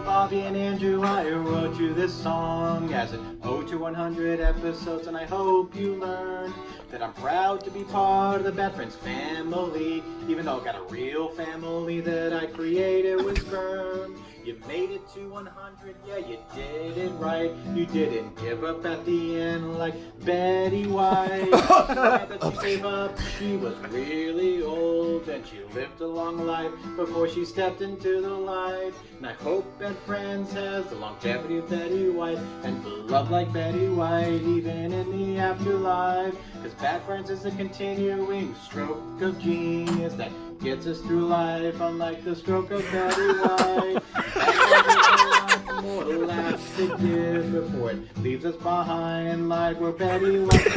Bobby and Andrew, I wrote you this song as an ode to 100 episodes, and I hope you learn that I'm proud to be part of the Bad Friends family, even though I got a real family that I created with sperm. You made it to 100, yeah, you did it right. You didn't give up at the end like Betty White. Glad that she gave up, she was really old, and she lived a long life before she stepped into the light. And I hope Bad Friends has the longevity of Betty White, and love like Betty White, even in the afterlife. Cause Bad Friends is a continuing stroke of genius that gets us through life, unlike the stroke of Betty White. More laughs to give before it leaves us behind, like we're Betty White.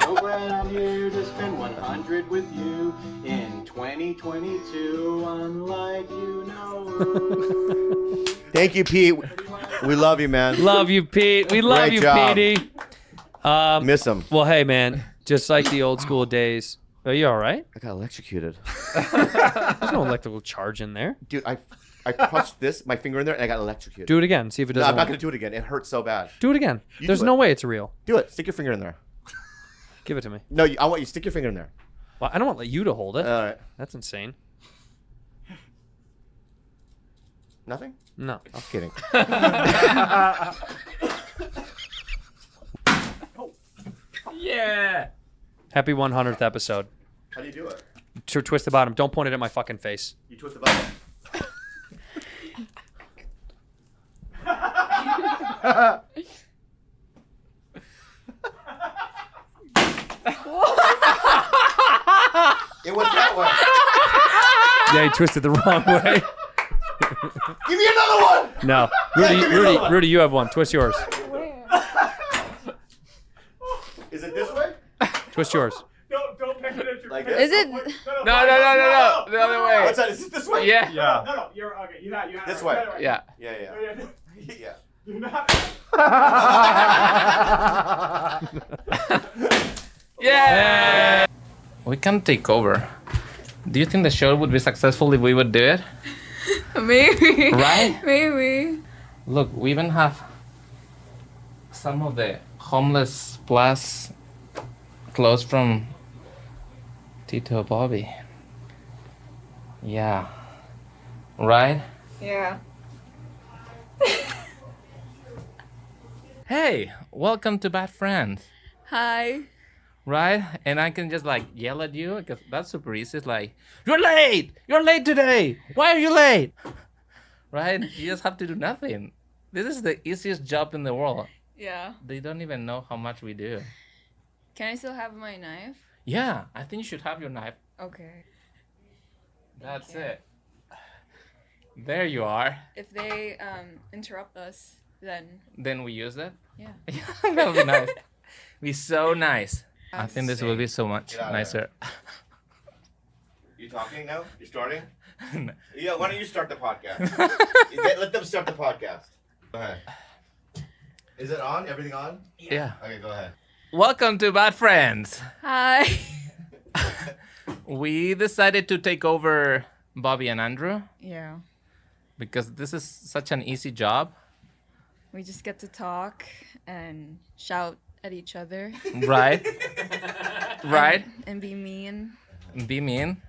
So glad I'm here to spend 100 with you in 2022, unlike you know. Thank you, Pete. We love you, man. Love you, Pete. We love Great you, job. Petey. Miss him. Well, hey, man, just like the old school days. Are you all right? I got electrocuted. There's no electrical charge in there. Dude, I punched my finger in there, and I got electrocuted. Do it again. See if it No, doesn't I'm not work. going to do it again. It hurts so bad. Do it again. You There's do no it. way it's real. Do it. Stick your finger in there. Give it to me. No, I want you to stick your finger in there. Well, I don't want you to hold it. All right. That's insane. Nothing? No. I'm kidding. Yeah. Happy 100th episode. How do you do it? Twist the bottom. Don't point it at my fucking face. You twist the button. It went that way. Yeah, you twisted the wrong way. Give me another one. No. Rudy, you have one. Twist yours. Is it this way? Twist yours. Don't make it at your Like face. this? Is it? No. No, the other way. What's that? Is it this way? Yeah. No, you're okay. You have This it. way. You have it. Yeah. Yeah. Yeah. You're not. Yeah. We can take over. Do you think the show would be successful if we would do it? Maybe. Right? Maybe. Look, we even have some of the homeless plus clothes from TITO Bobby. Yeah. Right? Yeah. Hey, welcome to Bad Friends. Hi. Right? And I can just like yell at you because that's super easy. It's like, you're late! You're late today! Why are you late? Right? You just have to do nothing. This is the easiest job in the world. Yeah. They don't even know how much we do. Can I still have my knife? Yeah, I think you should have your knife. Okay. That's it. There you are. If they interrupt us, then Then we use it. yeah. That would be nice. Be so nice. I think this will Sick. be so much Get out of nicer. You talking now? You starting? Yeah. Why don't you start the podcast? Let them start the podcast. Go ahead. Is it on? Everything on? Yeah. Okay, go ahead. Welcome to Bad Friends. Hi. We decided to take over Bobby and Andrew Yeah. because this is such an easy job. We just get to talk and shout at each other Right? Right? and be mean. Be mean.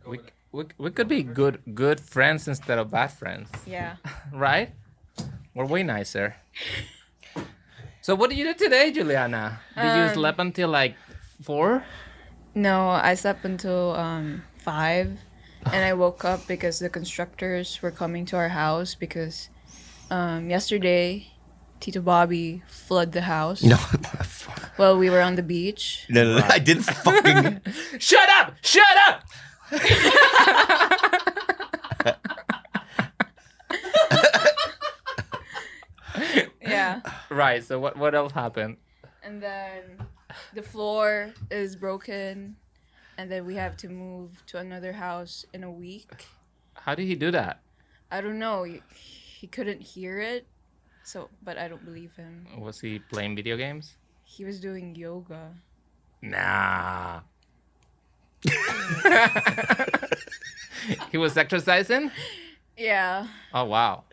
We could be good friends instead of bad friends. Yeah. Right? We're way nicer. So what did you do today, Juliana? Did you sleep until like 4? No, I slept until 5, and I woke up because the constructors were coming to our house because yesterday Tito Bobby flooded the house. No. Well, we were on the beach. No, I didn't fucking. Shut up! Shut up! Yeah. Right, so what else happened? And then the floor is broken, and then we have to move to another house in a week. How did he do that? I don't know. He couldn't hear it, so but I don't believe him. Was he playing video games? He was doing yoga. Nah. He was exercising? Yeah. Oh wow.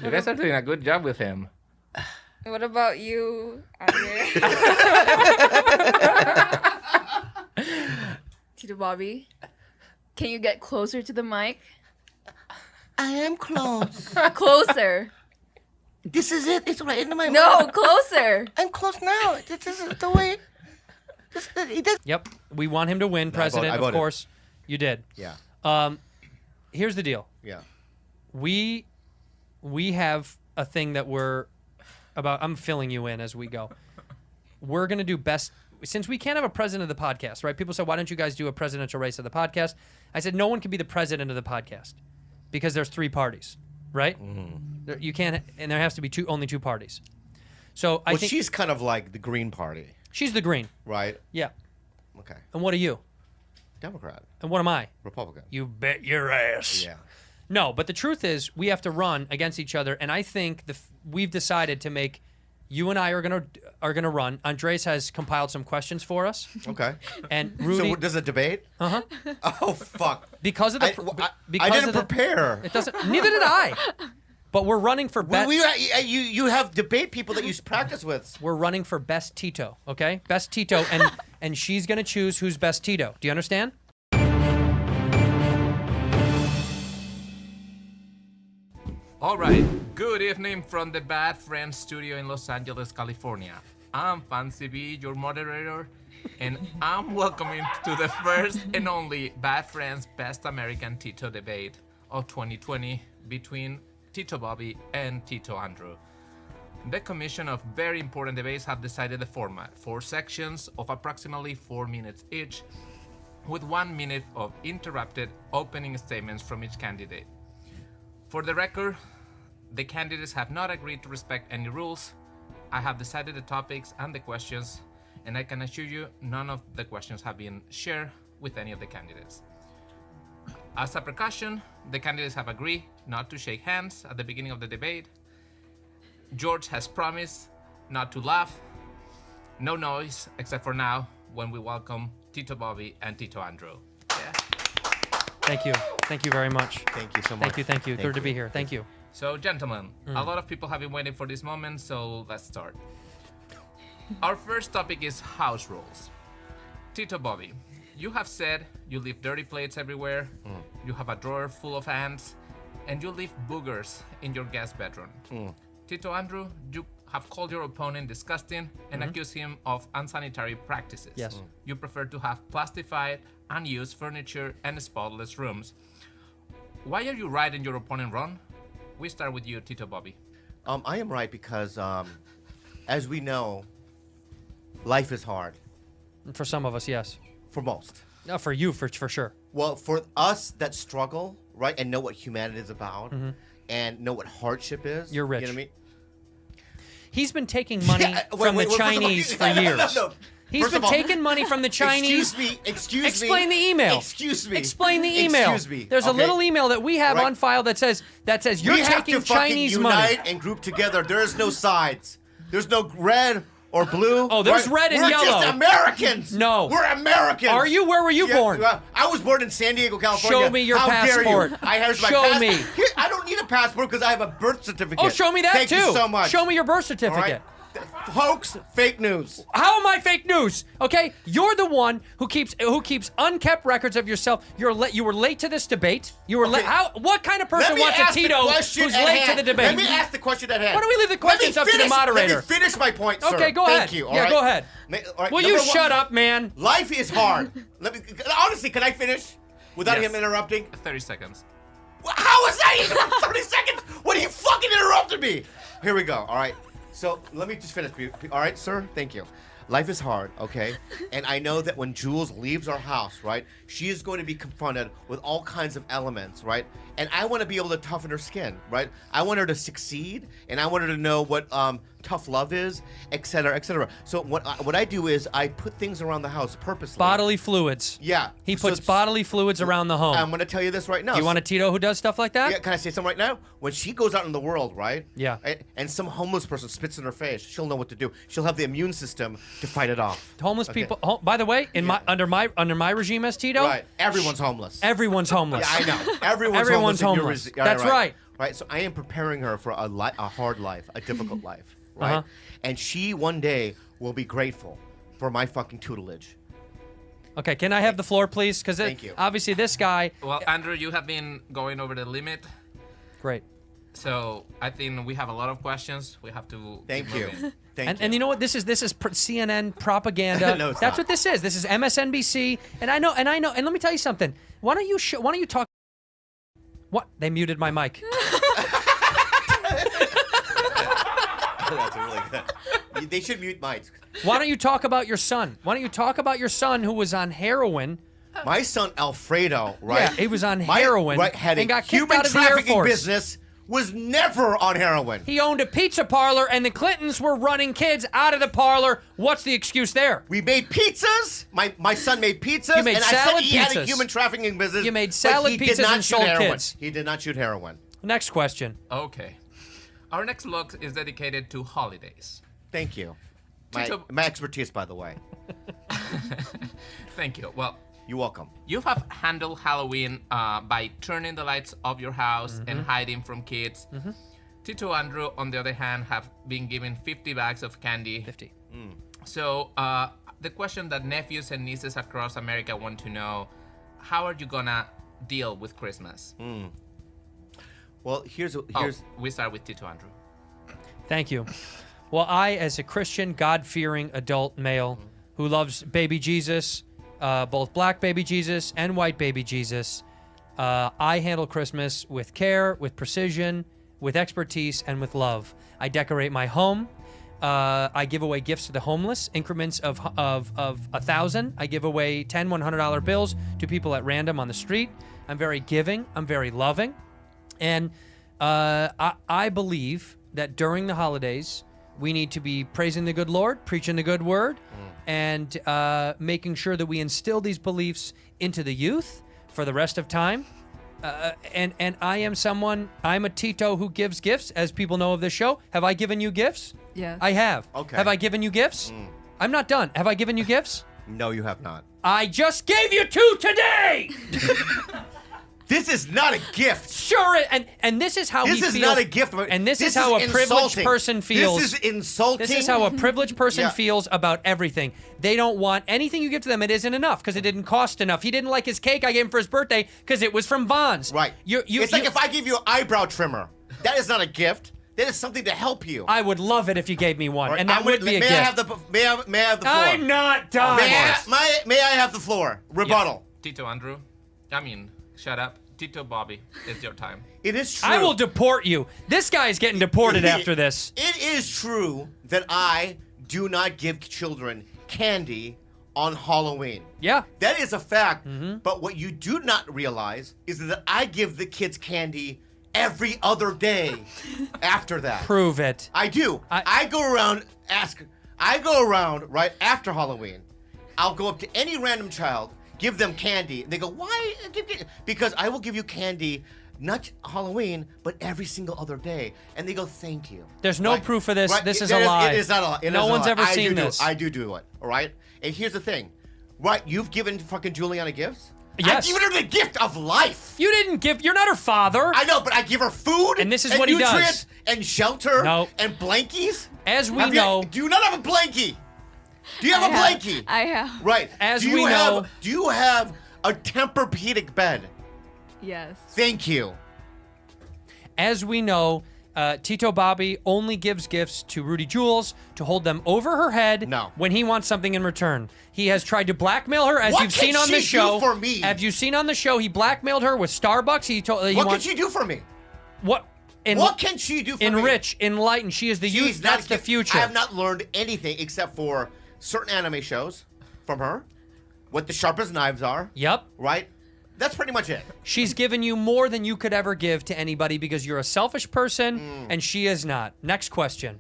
You guys are doing a good job with him. What about you, Andre? Tito Bobby, can you get closer to the mic? I am close. Closer. This is it. It's right into my No, closer. I'm close now. This is the way. Yep. We want him to win, President. I Of voted. course, you did. Yeah. Here's the deal. Yeah. We have a thing that we're about. I'm filling you in as we go. We're gonna do best. Since we can't have a president of the podcast, right? People said, why don't you guys do a presidential race of the podcast? I said, no one can be the president of the podcast because there's 3 parties, right? You can't, and there has to be only two parties. So I think she's kind of like the Green Party, she's the green. right? Yeah. Okay. And what are you? Democrat, And what am I? Republican. You bet your ass. Yeah. No, but the truth is we have to run against each other, and I think we've decided to make you and I are gonna run. Andres has compiled some questions for us, Okay. and Rudy. So does a debate? Uh-huh. Oh fuck! Because of the I didn't prepare. It doesn't. Neither did I. But we're running for best. You have debate people that you practice with. We're running for best Tito. Okay, best Tito, and she's gonna choose who's best Tito. Do you understand? All right. Good evening from the Bad Friends studio in Los Angeles, California. I'm Fancy B, your moderator, and I'm welcoming to the first and only Bad Friends Best American Tito debate of 2020 between Tito Bobby and Tito Andrew. The commission of very important debates have decided the format: 4 sections of approximately 4 minutes each, with 1 minute of interrupted opening statements from each candidate. For the record, the candidates have not agreed to respect any rules. I have decided the topics and the questions, and I can assure you none of the questions have been shared with any of the candidates. As a precaution, the candidates have agreed not to shake hands at the beginning of the debate. George has promised not to laugh. No noise, except for now, when we welcome Tito Bobby and Tito Andrew. Yeah. Thank you. Thank you very much. Thank you so much. Thank you. Thrilled to be here. Thank you. So, gentlemen, a lot of people have been waiting for this moment, so let's start. Our first topic is house rules. Tito Bobby, you have said you leave dirty plates everywhere, you have a drawer full of ants, and you leave boogers in your guest bedroom. Tito Andrew, you have called your opponent disgusting and accused him of unsanitary practices. Yes. You prefer to have plastified, unused furniture and spotless rooms. Why are you right and your opponent wrong? We start with you, Tito Bobby. I am right because, as we know, life is hard For some of us, yes. for most. No, for you, for sure. Well, for us that struggle, right, and know what humanity is about, and know what hardship is. You're rich. You know what I mean? He's been taking money from the Chinese for years. No. He's First been of all, taking money from the Chinese. Excuse me. Explain the email. Excuse me. Explain the email. Excuse me. There's a Okay. little email that we have Right. on file that says you're We have taking to fucking Chinese money. unite and group together. There is no sides. There's no red or blue. Oh, there's right? red and We're yellow. just Americans. No. We're Americans. Are you? Where were you born? I was born in San Diego, California. Show me your How passport. Dare you? Here's my Show passport. me. Here, I don't need a passport because I have a birth certificate. Oh, show me that Thank too. you so much. Show me your birth All certificate. right? Hoax, fake news. How am I fake news? Okay, you're the one who keeps unkept records of yourself. You were late to this debate. You were late. Okay. What kind of person Let me wants a ask the Tito question who's at late hand. to the debate? Let me ask the question at hand. Why don't we leave the questions up to the moderator? Let me finish my point, sir. Okay, go ahead. Thank you. Yeah, all go right? ahead. All right, Will you number one, shut up, man? Life is hard. Honestly, can I finish without Yes. him interrupting? 30 seconds. How is that even 30 seconds? What, you fucking interrupted me? Here we go. All right. So let me just finish. All right, sir? Thank you. Life is hard, okay? And I know that when Jules leaves our house, right, she is going to be confronted with all kinds of elements, right? And I want to be able to toughen her skin, right? I want her to succeed, and I want her to know what tough love is, etc., etc. So what I do is I put things around the house purposely. Bodily fluids. Yeah. He puts bodily fluids around the home. I'm going to tell you this right now. Do you want a Tito who does stuff like that? Yeah, can I say something right now? When she goes out in the world, right? Yeah. And some homeless person spits in her face, she'll know what to do. She'll have the immune system to fight it off. Homeless Okay. people. By the way, under my regime as Tito, Right. Everyone's homeless. everyone's homeless. Yeah, I know. Everyone's Everyone's homeless. in your homeless. That's right. Right. So I am preparing her for a hard life, a difficult life. Right. Uh-huh. And she one day will be grateful for my fucking tutelage. Okay, can I have the floor, please? Because Thank you. obviously this guy. Well, Andrew, you have been going over the limit. Great. So I think we have a lot of questions. We have to. Thank keep you. moving. Thank you. And you know what? This is CNN propaganda. No, it's That's not. what this is. This is MSNBC. And I know. And let me tell you something. Why don't you talk? What? They muted my mic. That's really good. They should mute mics. Why don't you talk about your son? Why don't you talk about your son who was on heroin? My son Alfredo, right? Yeah, he was on heroin had and a got kicked human out of the Air trafficking Force. business. Was never on heroin. He owned a pizza parlor, and the Clintons were running kids out of the parlor. What's the excuse there? We made pizzas. My son made pizzas. You made and salad I said he had a pizzas. human trafficking business. You made but salad he did pizzas not and shoot sold heroin. kids. He did not shoot heroin. Next question. Okay. Our next vlog is dedicated to holidays. Thank you. Tito- My expertise, by the way. Thank you. Well, You're welcome. you have handled Halloween by turning the lights of your house and hiding from kids. Tito Andrew, on the other hand, have been given 50 bags of candy. 50. So the question that nephews and nieces across America want to know, how are you gonna deal with Christmas? Well, here's We start with Tito Andrew. Thank you. Well, I, as a Christian, God-fearing adult male who loves baby Jesus, both black baby Jesus and white baby Jesus, I handle Christmas with care, with precision, with expertise, and with love. I decorate my home. I give away gifts to the homeless, increments of 1,000. I give away $10, $100 bills to people at random on the street. I'm very giving. I'm very loving. And I believe that during the holidays, we need to be praising the good Lord, preaching the good word, and making sure that we instill these beliefs into the youth for the rest of time. And I'm a Tito who gives gifts, as people know of this show. Have I given you gifts? Yes. I have. Okay. Have I given you gifts? I'm not done. Have I given you gifts? No, you have not. I just gave you 2 today! This is not a gift. Sure, and this is how he This feels. is not a gift. And this is how a privileged insulting. person feels. This is insulting. This is how a privileged person Yeah. feels about everything. They don't want anything you give to them. It isn't enough because it didn't cost enough. He didn't like his cake I gave him for his birthday because it was from Vons. Right. It's like if I give you an eyebrow trimmer. That is not a gift. That is something to help you. I would love it if you gave me one, Right, and that would be a may gift. I have the may I have the floor? I'm not done. May I have the floor? Rebuttal. Yes. Tito Andrew. Shut up. Tito Bobby, it's your time. It is true. I will deport you. This guy's getting deported after this. It is true that I do not give children candy on Halloween. Yeah. That is a fact. But what you do not realize is that I give the kids candy every other day after that. Prove it. I do. I go around right after Halloween. I'll go up to any random child, give them candy. They go, why? Because I will give you candy, not Halloween, but every single other day. And they go, thank you. There's no Right? proof for this. Right? This is a lie. It is not a lie. It No is a one's lie. ever seen this. I do it, all right? And here's the thing. Right, you've given fucking Juliana gifts? Yes. I've given her the gift of life. You didn't give. You're not her father. I know, but I give her food And this is what he does. nutrients and shelter No. and blankies. As we Have you- know, do you not have a blankie? Do you have a blankie? I have. Right. As do you we have, know- Do you have a Tempur-Pedic bed? Yes. Thank you. as we know, Tito Bobby only gives gifts to Rudy Jules to hold them over her head No. when he wants something in return. He has tried to blackmail her, as What you've can seen on the she show. do for me? Have you seen on the show? He blackmailed her with Starbucks. He told. What can she do for me? What? What can she do for me? Enrich, enlighten. She is the She's youth. not That's the gift- future. I have not learned anything except for certain anime shows from her, what the sharpest knives are, Yep. right? That's pretty much it. She's given you more than you could ever give to anybody because you're a selfish person Mm. and she is not. Next question.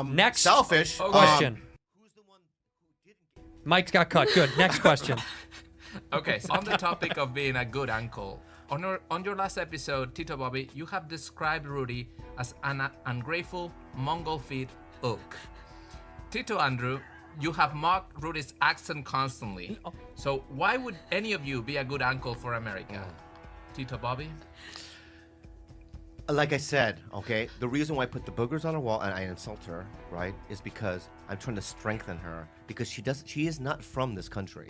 Next selfish question. Mike's got cut. Good. Next question. Okay, so on the topic of being a good uncle, on your last episode, Tito Bobby, you have described Rudy as an ungrateful Mongol feet ook. Tito Andrew, you have mocked Rudy's accent constantly. So why would any of you be a good uncle for America? Tito Bobby? Like I said, okay, the reason why I put the boogers on her wall and I insult her, right, is because I'm trying to strengthen her because she is not from this country,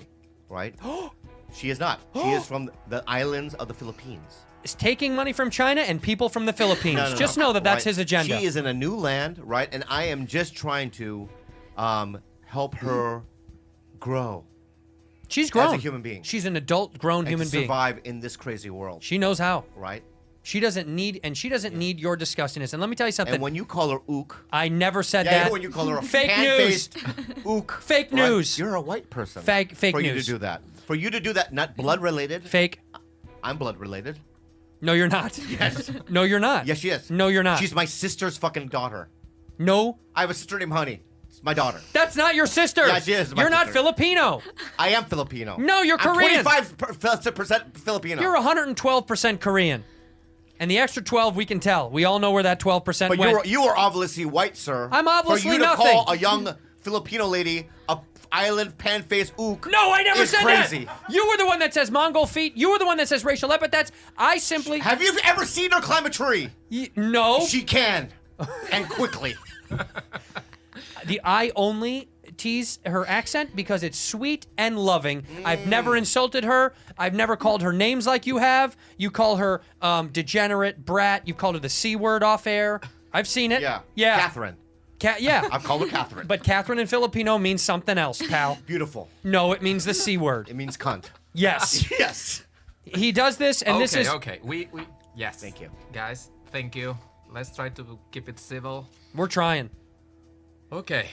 right? She is not. She is from the islands of the Philippines. Is taking money from China and people from the Philippines. No, Just know that that's right? his agenda. She is in a new land, right? And I am just trying to help her grow. She's grown. As a human being. She's an adult, grown human being. Survive in this crazy world. She knows how. Right? She doesn't need need your disgustiness. And let me tell you something. And when you call her ook, I never said yeah, that. when you call her a Fake pan-faced ook, Fake right? news. You're a white person. Fake for news. you to do that. For you to do that, not blood related. Fake. I'm blood related. No, you're not. Yes. No, you're not. Yes, she is. No, you're not. She's my sister's fucking daughter. No. I have a sister named Honey. It's my daughter. That's not your sister. Yeah, she is my You're not sister. Filipino. I am Filipino. No, you're I'm Korean. 25% Filipino. You're 112% Korean. And the extra 12 we can tell. We all know where that 12% But went. you are obviously white, sir. I'm obviously For you to nothing. call a young Filipino lady a island pan-faced ook. No, I never is said crazy. that. You were the one that says Mongol feet. You were the one that says racial epithets. I simply... Have you ever seen her climb a tree? No. She can. And quickly. I only tease her accent because it's sweet and loving. I've never insulted her. I've never called her names like you have. You call her degenerate, brat. You've called her the C word off air. I've seen it. Yeah. Yeah. Catherine. Yeah. I've called her Catherine. But Catherine in Filipino means something else, pal. Beautiful. No, it means the C word. It means cunt. Yes. Yes. He does this, and this is... Okay, we yes. Thank you. Guys, thank you. Let's try to keep it civil. We're trying. Okay,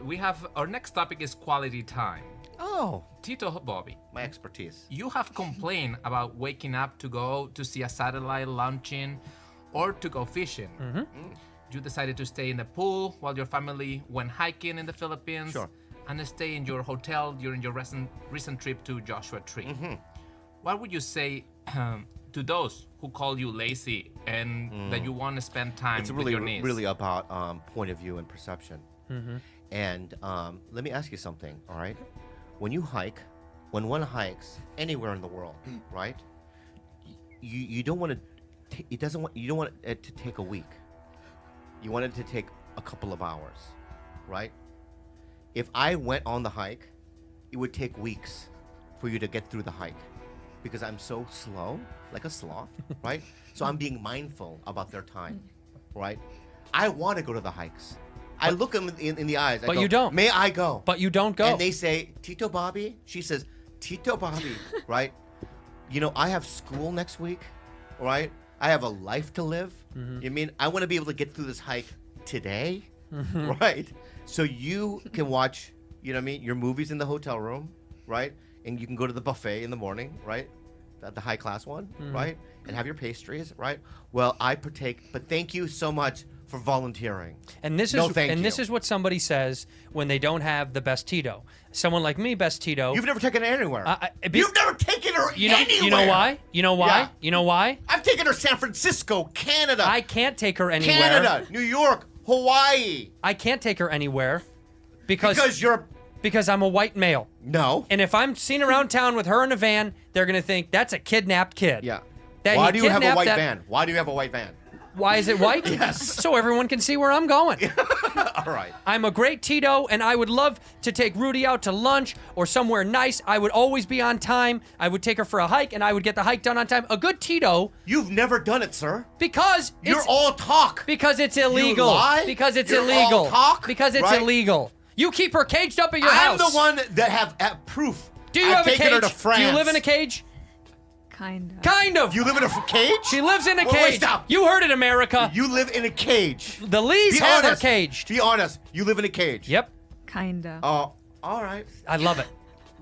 we have our next topic is quality time. Oh. Tito Bobby, My expertise. you have complained about waking up to go to see a satellite launching or to go fishing. You decided to stay in the pool while your family went hiking in the Philippines. Sure. And stay in your hotel during your recent trip to Joshua Tree. What would you say to those who call you lazy and that you want to spend time It's with your niece? really about point of view and perception. And let me ask you something, all right? When you hike, when one hikes anywhere in the world, right? You don't want to. You don't want it to take a week. You want it to take a couple of hours, right? If I went on the hike, it would take weeks for you to get through the hike because I'm so slow, like a sloth, right? So I'm being mindful about their time, right? I want to go to the hikes. I look them in the eyes. I But go, you don't. May I go? But you don't go. And they say, Tito Bobby? She says, Tito Bobby, right? You know, I have school next week, right? I have a life to live. You mean I want to be able to get through this hike today, right? So you can watch, you know what I mean, your movies in the hotel room, right? And you can go to the buffet in the morning, right? The high class one, right? And have your pastries, right? Well, I partake, but thank you so much for volunteering. And this No, is thank this you. is what somebody says when they don't have the best Tito. Someone like me, best Tito. You've never taken her anywhere. Be- You've never taken her anywhere. You know why? You know why? Yeah. You know why? I've taken her San Francisco, Canada. I can't take her anywhere. Canada, New York, Hawaii. I can't take her anywhere because Because I'm a white male. no. And if I'm seen around town with her in a van, they're gonna think that's a kidnapped kid. Yeah. That Why he do you have a kidnapped white that- van? Why do you have a white van? Why is it white? Yes. So everyone can see where I'm going. All right. I'm a great Tito, and I would love to take Rudy out to lunch or somewhere nice. I would always be on time. I would take her for a hike, and I would get the hike done on time. A good Tito, You've never done it, sir. because You're it's all talk. because it's illegal. lie? Because it's You're all illegal. talk, because it's right? illegal. You keep her caged up at your I'm house. the one that have proof. Do you I've have a taken cage? her to France. Do you live in a cage? Kinda. Kind of. You live in a cage? She lives in a Wait, cage. stop. You heard it, America. You live in a cage. The Lees Be have her honest. caged. Be honest. You live in a cage. Yep. Kinda. Oh, all right. I love it.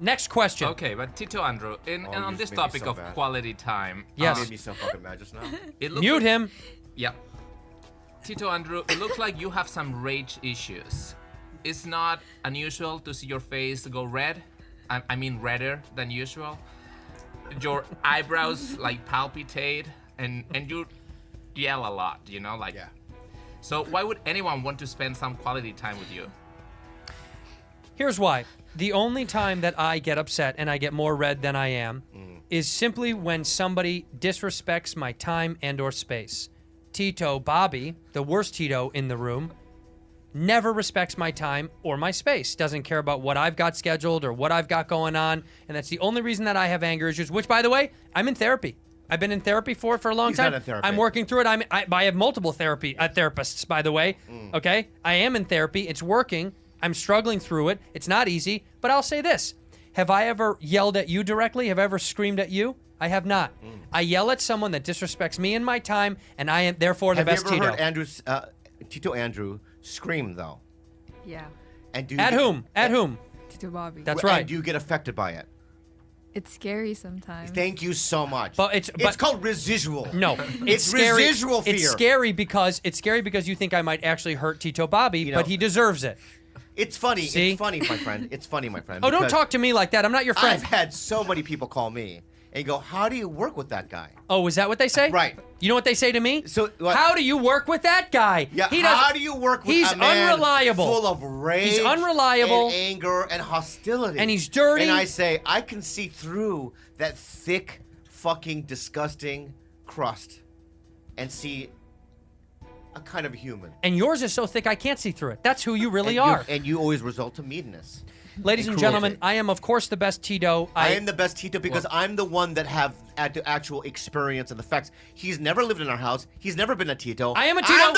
Next question. Okay, but Tito Andrew, and you on just this made me topic so of bad. quality time, Yes. Made me so fucking mad just now. it looks Mute like- him. Yeah. Tito Andrew, it looks like you have some rage issues. It's not unusual to see your face go red. I mean redder than usual. Your eyebrows like palpitate and you yell a lot, you know, like. Yeah. So why would anyone want to spend some quality time with you? Here's why. The only time that I get upset and I get more red than I am is simply when somebody disrespects my time and or space. Tito Bobby, the worst Tito in the room, never respects my time or my space. Doesn't care about what I've got scheduled or what I've got going on. And that's the only reason that I have anger issues, which, by the way, I'm in therapy. I've been in therapy for a long He's time. not in therapy. I'm working through it. I have multiple therapists, by the way. Okay? I am in therapy. It's working. I'm struggling through it. It's not easy. But I'll say this. Have I ever yelled at you directly? Have I ever screamed at you? I have not. I yell at someone that disrespects me and my time, and I am therefore the best Have you Tito. ever heard Tito Andrew scream, though? Yeah. And do At you, whom? At whom? Tito Bobby. That's and right. do you get affected by it? It's scary sometimes. Thank you so much. But it's but- called residual. No, It's scary. residual fear. It's scary because you think I might actually hurt Tito Bobby, You but know- he deserves it. It's funny. See? It's funny, my friend. It's funny, my friend. Oh, don't because talk to me like that. I'm not your friend. I've had so many people call me and go, "How do you work with that guy?" Oh, is that what they say? Right. You know what they say to me? So what? How do you work with that guy? Yeah. He how does- do you work with he's a man unreliable. full of rage, He's unreliable. and anger, and hostility, And he's dirty. And I say, I can see through that thick, fucking, disgusting crust, and see a kind of human. And yours is so thick I can't see through it. That's who you really and are. and you always result to meanness. Ladies and cruelty. gentlemen, I am of course the best Tito. I am the best Tito because I'm the one that have had the actual experience and the facts. He's never lived in our house. He's never been a Tito. I am a Tito. I'm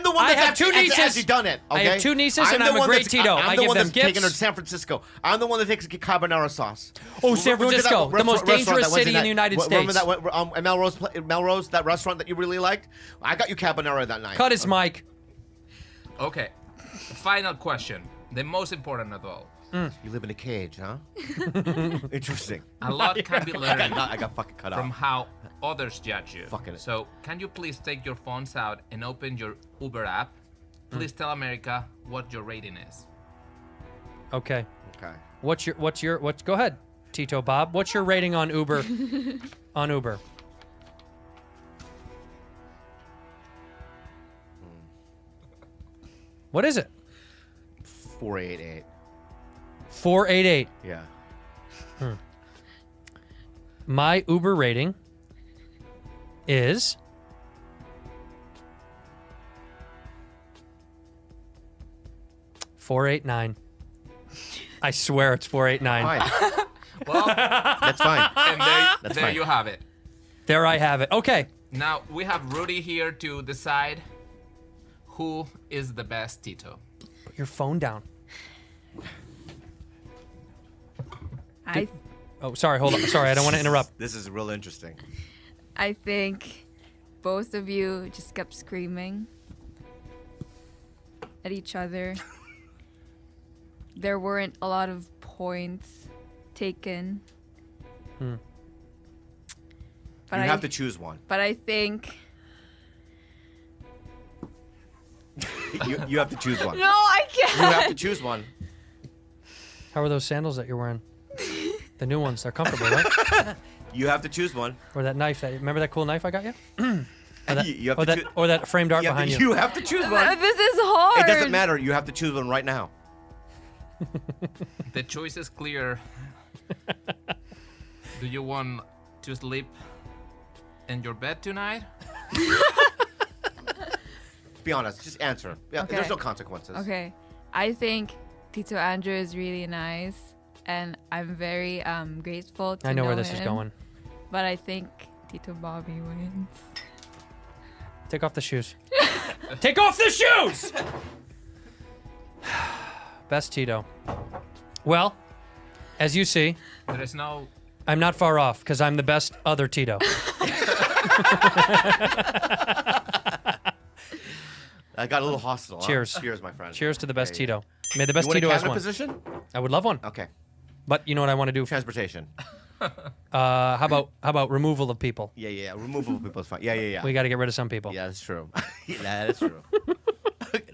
the one I that's have two nieces. actually done it. I Okay? have two nieces and the I'm a one great that's- Tito. I'm I the give one them that's taking her gifts. to San Francisco. I'm the one that takes carbonara sauce. Oh, San We went to that Francisco, the most restaurant dangerous that Wednesday city in night. the United Remember States. that Melrose, that restaurant that you really liked? I got you carbonara that night. Cut his mic. Okay. Final question. The most important of all. You live in a cage, huh? Interesting. A lot can be learned I got fucking cut from off. how others judge you. Fucking- So, can you please take your phones out and open your Uber app? Please tell America what your rating is. Okay. Okay. Go ahead, Tito Bob. What's your rating on Uber? on Uber. What is it? 488. 488. Yeah. My Uber rating is 489. I swear it's 489. Fine. Well, That's fine. and there fine. you have it. There I have it. Okay. Now, we have Rudy here to decide who is the best Tito. Put your phone down. Oh, sorry. Hold on. Sorry, I don't want to interrupt. This is real interesting. I think both of you just kept screaming at each other. There weren't a lot of points taken. You But have to choose one. But I think You have to choose one. no, I can't. You have to choose one. How are those sandals that you're wearing? The new ones. They're comfortable, right? You have to choose one. Or that knife. Remember that cool knife I got you? Or that, You have or to that, choo- or that framed art You behind have, you. you have to choose one. This is hard. It doesn't matter. You have to choose one right now. The choice is clear. Do you want to sleep in your bed tonight? Be honest. Just answer. Yeah, Okay. There's no consequences. Okay, I think Tito Andrew is really nice, and I'm very grateful to I know where this is him, going. But I think Tito Bobby wins. Take off the shoes. Take off the shoes! Best Tito. Well, as you see, There is no. I'm not far off because I'm the best other Tito. I got a little hostile. huh? Cheers. Cheers, my friend. Cheers to the best Hey. Tito. May the best You want a Tito has cabinet one. position? I would love one. Okay. But you know what I want to do? Transportation. How about removal of people? Yeah. Removal of people is fine. Yeah. We got to get rid of some people. Yeah, that's true. That is true.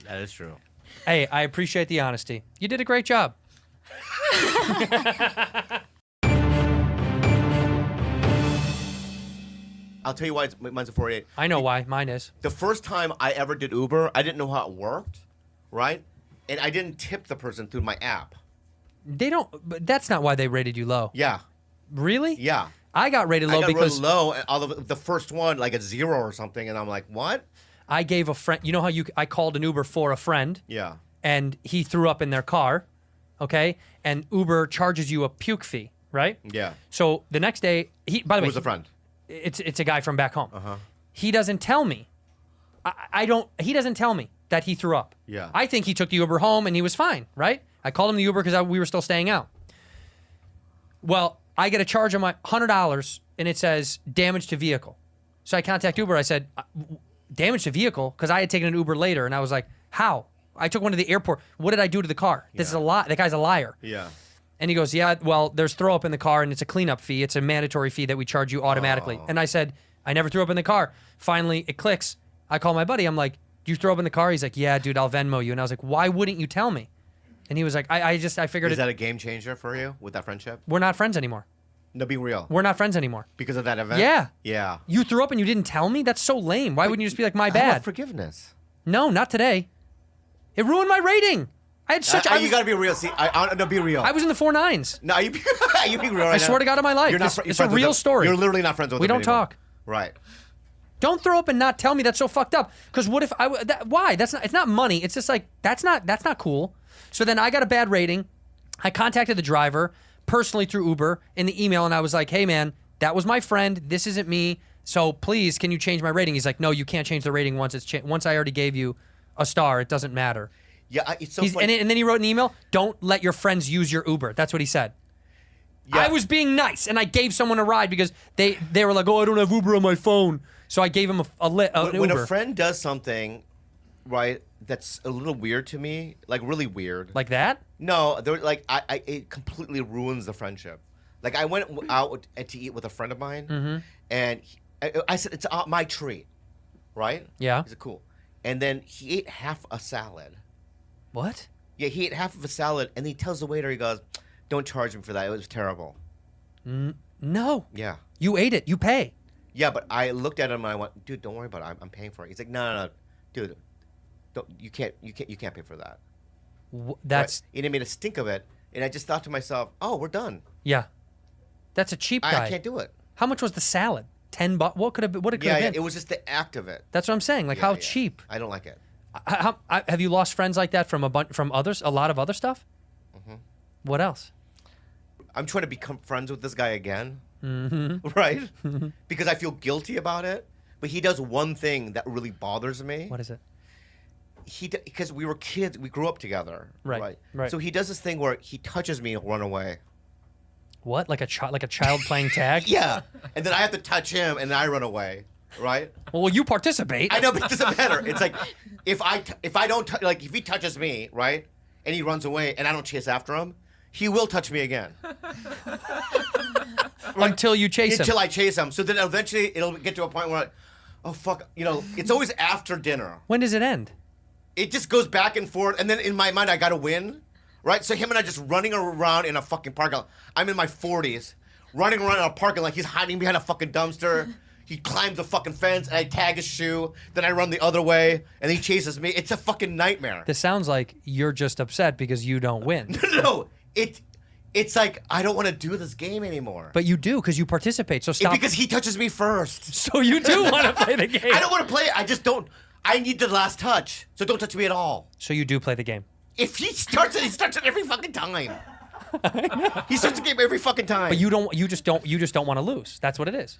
That is true. Hey, I appreciate the honesty. You did a great job. I'll tell you why mine's a 48. I know why. Mine is. The first time I ever did Uber, I didn't know how it worked, right? And I didn't tip the person through my app. They don't. But that's not why they rated you low. Yeah. Really? Yeah. I got rated low I got because really low, and all of the first one, like a 0 or something, and I'm like, what? I gave a friend. You know how I called an Uber for a friend, Yeah. and he threw up in their car, okay? And Uber charges you a puke fee, right? Yeah. So the next day, by the way, Who's a friend? It's a guy from back home. Uh-huh. He doesn't tell me. I don't. He doesn't tell me that he threw up. Yeah. I think he took the Uber home and he was fine, right? I called him the Uber because we were still staying out. Well, I get a charge on my $100 and it says damage to vehicle. So I contact Uber. I said, damage to vehicle? Because I had taken an Uber later and I was like, how? I took one to the airport. What did I do to the car? This is a lie. That guy's a liar. Yeah. And he goes, yeah, well, there's throw up in the car and it's a cleanup fee. It's a mandatory fee that we charge you automatically. And I said, I never threw up in the car. Finally, it clicks. I call my buddy. I'm like, do you throw up in the car? He's like, yeah, dude, I'll Venmo you. And I was like, why wouldn't you tell me? And he was like, I figured Is that a game changer for you with that friendship? we're not friends anymore. No, be real. We're not friends anymore. Because of that event? Yeah. Yeah. You threw up and you didn't tell me? That's so lame. Why wouldn't you just be like, my I want bad? forgiveness. No, not today. It ruined my rating. I had such. You gotta be real. See, no, be real. I was in the 4.9s. No, you be real right I swear to God on my life. You're not It's a real story. You're literally not friends with We them don't anymore. talk. Right. Don't throw up and not tell me. That's so fucked up. Because what if why? That's not. It's not money. It's just like that's not cool. So then I got a bad rating. I contacted the driver personally through Uber in the email, and I was like, "Hey man, that was my friend. This isn't me. So please, can you change my rating?" He's like, "No, you can't change the rating once it's once I already gave you a star. It doesn't matter." Yeah, it's so funny. And then he wrote an email. Don't let your friends use your Uber. That's what he said. Yeah. I was being nice, and I gave someone a ride because they were like, "Oh, I don't have Uber on my phone." So I gave him an When Uber. a friend does something, right, that's a little weird to me, like really weird. Like that? No, they're like it completely ruins the friendship. Like I went out to eat with a friend of mine, and I said it's my treat, right? Yeah. He said cool, and then he ate half a salad. What? Yeah, he ate half of a salad, and he tells the waiter, he goes, "Don't charge me for that. It was terrible." No. Yeah. You ate it. You pay. Yeah, but I looked at him and I went, "Dude, don't worry about it. I'm paying for it." He's like, "No, dude, you can't pay for that." That's Right? And it made a stink of it, and I just thought to myself, "Oh, we're done. yeah. That's a cheap guy. I can't do it." How much was the salad? $10. What could have been? What it could Yeah, have been? it was just the act of it. That's what I'm saying. Like Yeah, how yeah. cheap. I don't like it. Have you lost friends like that from a lot of other stuff? What else? I'm trying to become friends with this guy again, right? Because I feel guilty about it. But he does one thing that really bothers me. What is it? Because we were kids, we grew up together, Right. So he does this thing where he touches me and he'll run away. What? Like a child playing tag? Yeah, and then I have to touch him, and then I run away, right? Well, you participate. I know, but it doesn't matter. It's like if I don't like if he touches me, right, and he runs away, and I don't chase after him, he will touch me again Until you chase him. until I chase him. So then eventually it'll get to a point where, oh fuck, it's always after dinner. When does it end? It just goes back and forth, and then in my mind I gotta win, right? So him and I just running around in a fucking parking lot. I'm in my 40s, running around in a parking lot. He's hiding behind a fucking dumpster. He climbs the fucking fence, and I tag his shoe. Then I run the other way, and he chases me. It's a fucking nightmare. This sounds like you're just upset because you don't win. No, it's like I don't want to do this game anymore. But you do because you participate. So stop. Because he touches me first. So you do want to play the game. I don't want to play it. I just don't. I need the last touch, so don't touch me at all. So you do play the game. If he starts it every fucking time. He starts the game every fucking time. But you just don't want to lose. That's what it is.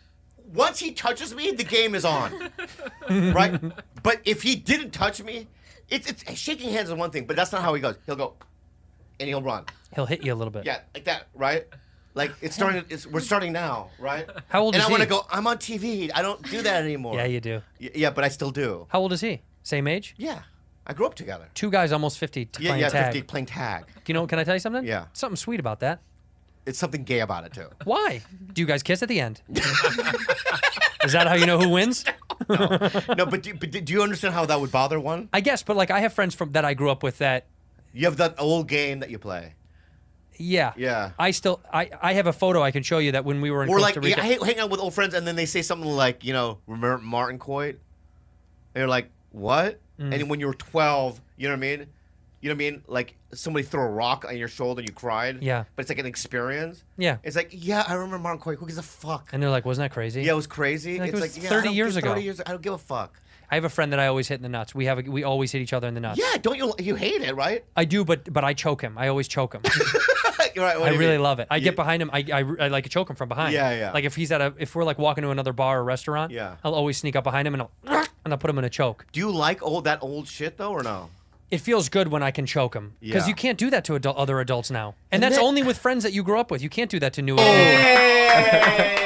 Once he touches me, the game is on. Right? But if he didn't touch me, it's shaking hands is one thing, but that's not how he goes. He'll go and he'll run. He'll hit you a little bit. Yeah, like that, right? Like we're starting now, right? How old is he? he? And I want to go, I'm on TV. I don't do that anymore. Yeah, you do. Yeah, but I still do. How old is he? Same age? Yeah. I grew up together. Two guys almost 50 playing tag. 50 playing tag. Can I tell you something? Yeah. Something sweet about that. it's something gay about it too. Why? Do you guys kiss at the end? Is that how you know who wins? No, but do you understand how that would bother one? I guess, but like I have friends that I grew up with that. You have that old game that you play. Yeah. Yeah. I have a photo I can show you that when we were in Or Costa like, Rica. I hang out with old friends and then they say something like, you know, remember Martin Coit? And you're like, what? And when you were 12, you know what I mean? You know what I mean? Like somebody threw a rock on your shoulder and you cried. Yeah. But it's like an experience. Yeah. It's like, yeah, I remember Martin Coit. Who gives a fuck? And they're like, wasn't that crazy? Yeah, it was crazy. Like, it's it was like, yeah, 30 years ago. 30 years. I don't give a fuck. I have a friend that I always hit in the nuts. We always hit each other in the nuts. Yeah, don't you hate it, right? I do, but I choke him. I always choke him. You're right. What I do you really mean? love it. I get behind him. I like to choke him from behind. Yeah, yeah. Like if we're like walking to another bar or restaurant, Yeah. I'll always sneak up behind him and I'll put him in a choke. Do you like that old shit though, or no? It feels good when I can choke him because Yeah. you can't do that to other adults now, and that's then- only with friends that you grew up with. You can't do that to new. Hey!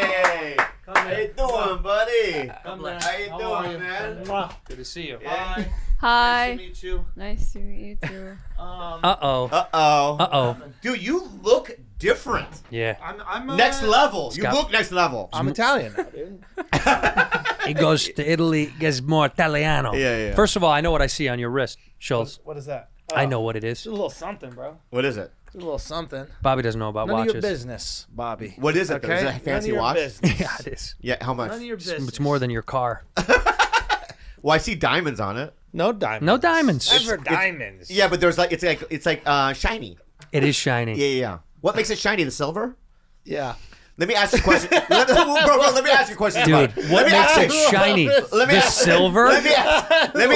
How you doing, buddy? How you doing, man? Good to see you. Hi. Hi. Nice to meet you. Nice to meet you too. Uh oh. Uh-oh. Dude, you look different. Yeah. I'm Next level. You Scott- look next level. I'm Italian now, dude. He goes to Italy, gets more Italiano. Yeah. First of all, I know what I see on your wrist, Schultz. What is that? I know what it is. It's a little something, bro. What is it? It's a little something. Bobby doesn't know about None of watches. your business, Bobby. What is it? Though? Is it a Okay? fancy None of watch? your business. Yeah, it is. Yeah, how much? None of your business. It's more than your car. Well, I see diamonds on it. No diamonds. No diamonds. Never diamonds. Yeah, but there's like it's like shiny. It is shiny. Yeah. What makes it shiny? The silver? Yeah. Let me ask you a question. Let me ask you a question. Dude, what makes it shiny? Let me The ask- silver? Let me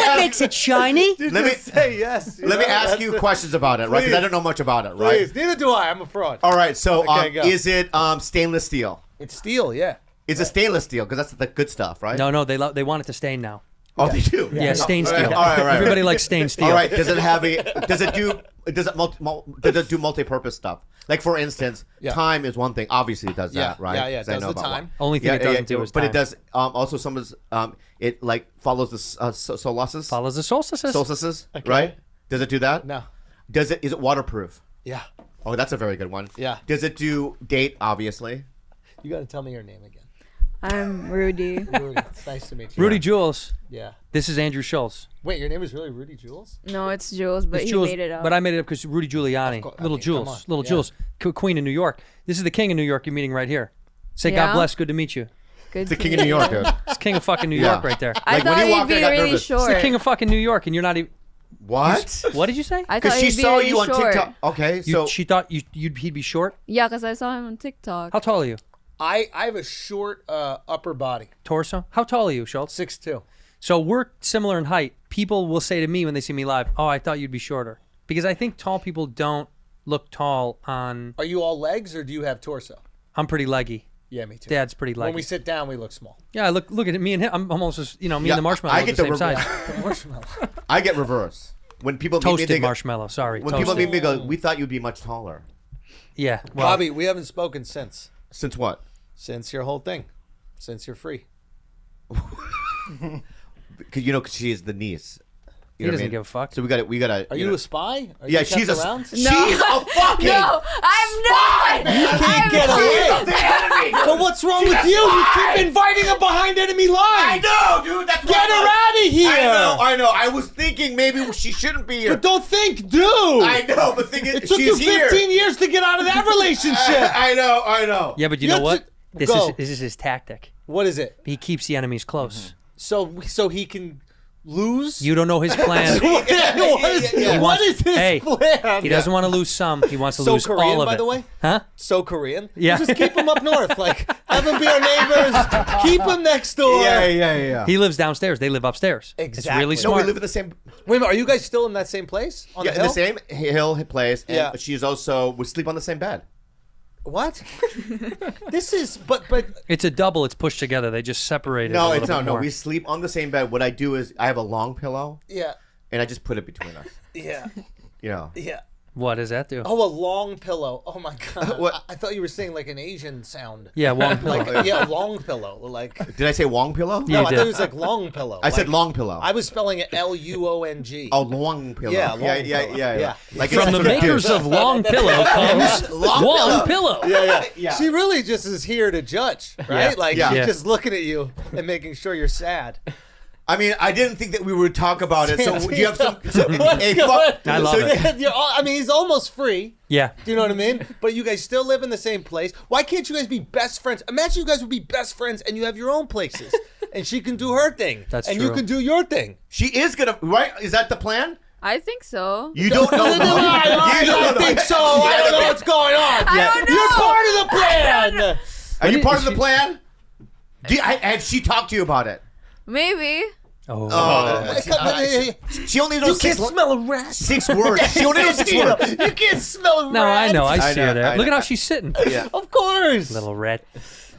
ask, it shiny? let me Say yes. let me ask you questions about it, right? Because I Please. don't know much about it, right? Please. Neither do I. I'm a fraud. All right. So, Okay, go. is it stainless steel? It's steel, yeah. It's a stainless steel because that's the good stuff, right? No, they want it to stain now. Oh, they do. Yeah, stained All right, steel. all right. Everybody likes stained steel. All right. Does it do multi-purpose stuff? Like for instance, Yeah. time is one thing. Obviously, it does that, right? Yeah, yeah. It 'Cause I does know the about time. one. Only thing it doesn't do is but time. it does also some of it like follows the solstices. Follows the solstices. Solstices, right? Does it do that? No. Is it waterproof? Yeah. Oh, that's a very good one. Yeah. Does it do date? Obviously. You got to tell me your name again. I'm Rudy. Rudy. It's nice to meet you. Rudy Jules. Yeah. This is Andrew Schultz. Wait, your name is really Rudy Jules? No, it's Jules, but It's he Jules, made it up. But I made it up because Rudy Giuliani. Of course. Little Okay, come on. Jules. Little Yeah. Jules. Queen of New York. This is the king of New York you're meeting right here. Say God Yeah? bless. Good to meet you. Good The to king of meet New York, you. dude. It's king of fucking New Yeah. York right there. I Like, when thought you he'd walked be in, I got really nervous. It's short. the king of fucking New York, and you're not even. What? What did you say? I Because thought she he'd be saw really you on short. TikTok. Okay, so She thought he'd be short. Yeah, because I saw him on TikTok. How tall are you? I have a short upper body. Torso. How tall are you, Schultz? 6'2". So we're similar in height. People will say to me when they see me live, "Oh, I thought you'd be shorter," because I think tall people don't look tall on. Are you all legs or do you have torso? I'm pretty leggy. Yeah, me too. Dad's pretty leggy. When we sit down, we look small. Yeah, look at me and him. I'm almost as me Yeah, and the marshmallow I are get the the same reverse. size. Marshmallow. I get reverse. When people meet me, Toasted they go, marshmallow. Sorry. when toasted. people meet me, they go, we thought you'd be much taller. Yeah. Well, Bobby, we haven't spoken since. Since what? Since your whole thing. Since you're free. Because she is the niece. You he know what I doesn't mean? give a fuck. So we got to. Are you a spy? Are Yeah, you she's kept a. around? She's a fucking. No, I'm not. You can't get away. But what's wrong with you? You keep inviting her behind enemy lines. I know, dude. That's Get her out of here. I know. I was thinking maybe she shouldn't be here. But don't think, do. I know, but thing is, It took she's you 15 years to get out of that relationship. I know. Yeah, but you You're know what? t- This Go. is his tactic. What is it? He keeps the enemies close. So he can lose? You don't know his plan. What is He what wants- is his hey, plan? He doesn't want to lose some. He wants to So lose Korean, all of by it. the way? Huh? So Korean? Yeah. Just keep him up north. Like, have him be our neighbors. Keep him next door. Yeah. He lives downstairs. They live upstairs. It's Exactly. really No, No, smart. we live in the same. Wait a minute. Are you guys still in that same place? On Yeah, the in hill? the same hill place, and Yeah. she's also we sleep on the same bed. What? This is, but It's a double. It's pushed together. They just separate it. No, a it's little not. bit No, more. we sleep on the same bed. What I do is I have a long pillow yeah, and I just put it between us. yeah, You know. yeah. What does that do? Oh, a long pillow. Oh my god. What? I thought you were saying like an Asian sound. Yeah, long pillow. Like yeah, long pillow. Like Did I say Wong pillow? You no, I did. thought it was like long pillow. I said Like, long pillow. I was spelling it Luong. Oh, long pillow. Yeah, long yeah, pillow. yeah. Yeah. Like From it's the sort of makers dude. of Long Pillow comes Long Pillow. Yeah. She really just is here to judge, right? Yeah. Like Yeah. she's Yeah. just looking at you and making sure you're sad. I mean, I didn't think that we would talk about it. So do you have some? What's Hey, going fuck. I love it. I mean, he's almost free. Yeah. Do you know what I mean? But you guys still live in the same place. Why can't you guys be best friends? Imagine you guys would be best friends and you have your own places. And she can do her thing. That's and true. you can do your thing. She is gonna, right? Is that the plan? I think so. You don't know. I don't think so. I don't know what's going on. I don't know. You're part of the plan. Are you part of the plan? Have she talked to you about it? Maybe. She only You knows can't six, smell a rat. 6 words. She only knows 6 words. You can't smell a rat. No, I know. I see know, her there. I Look at know. how she's sitting. Yeah. Of course. Little red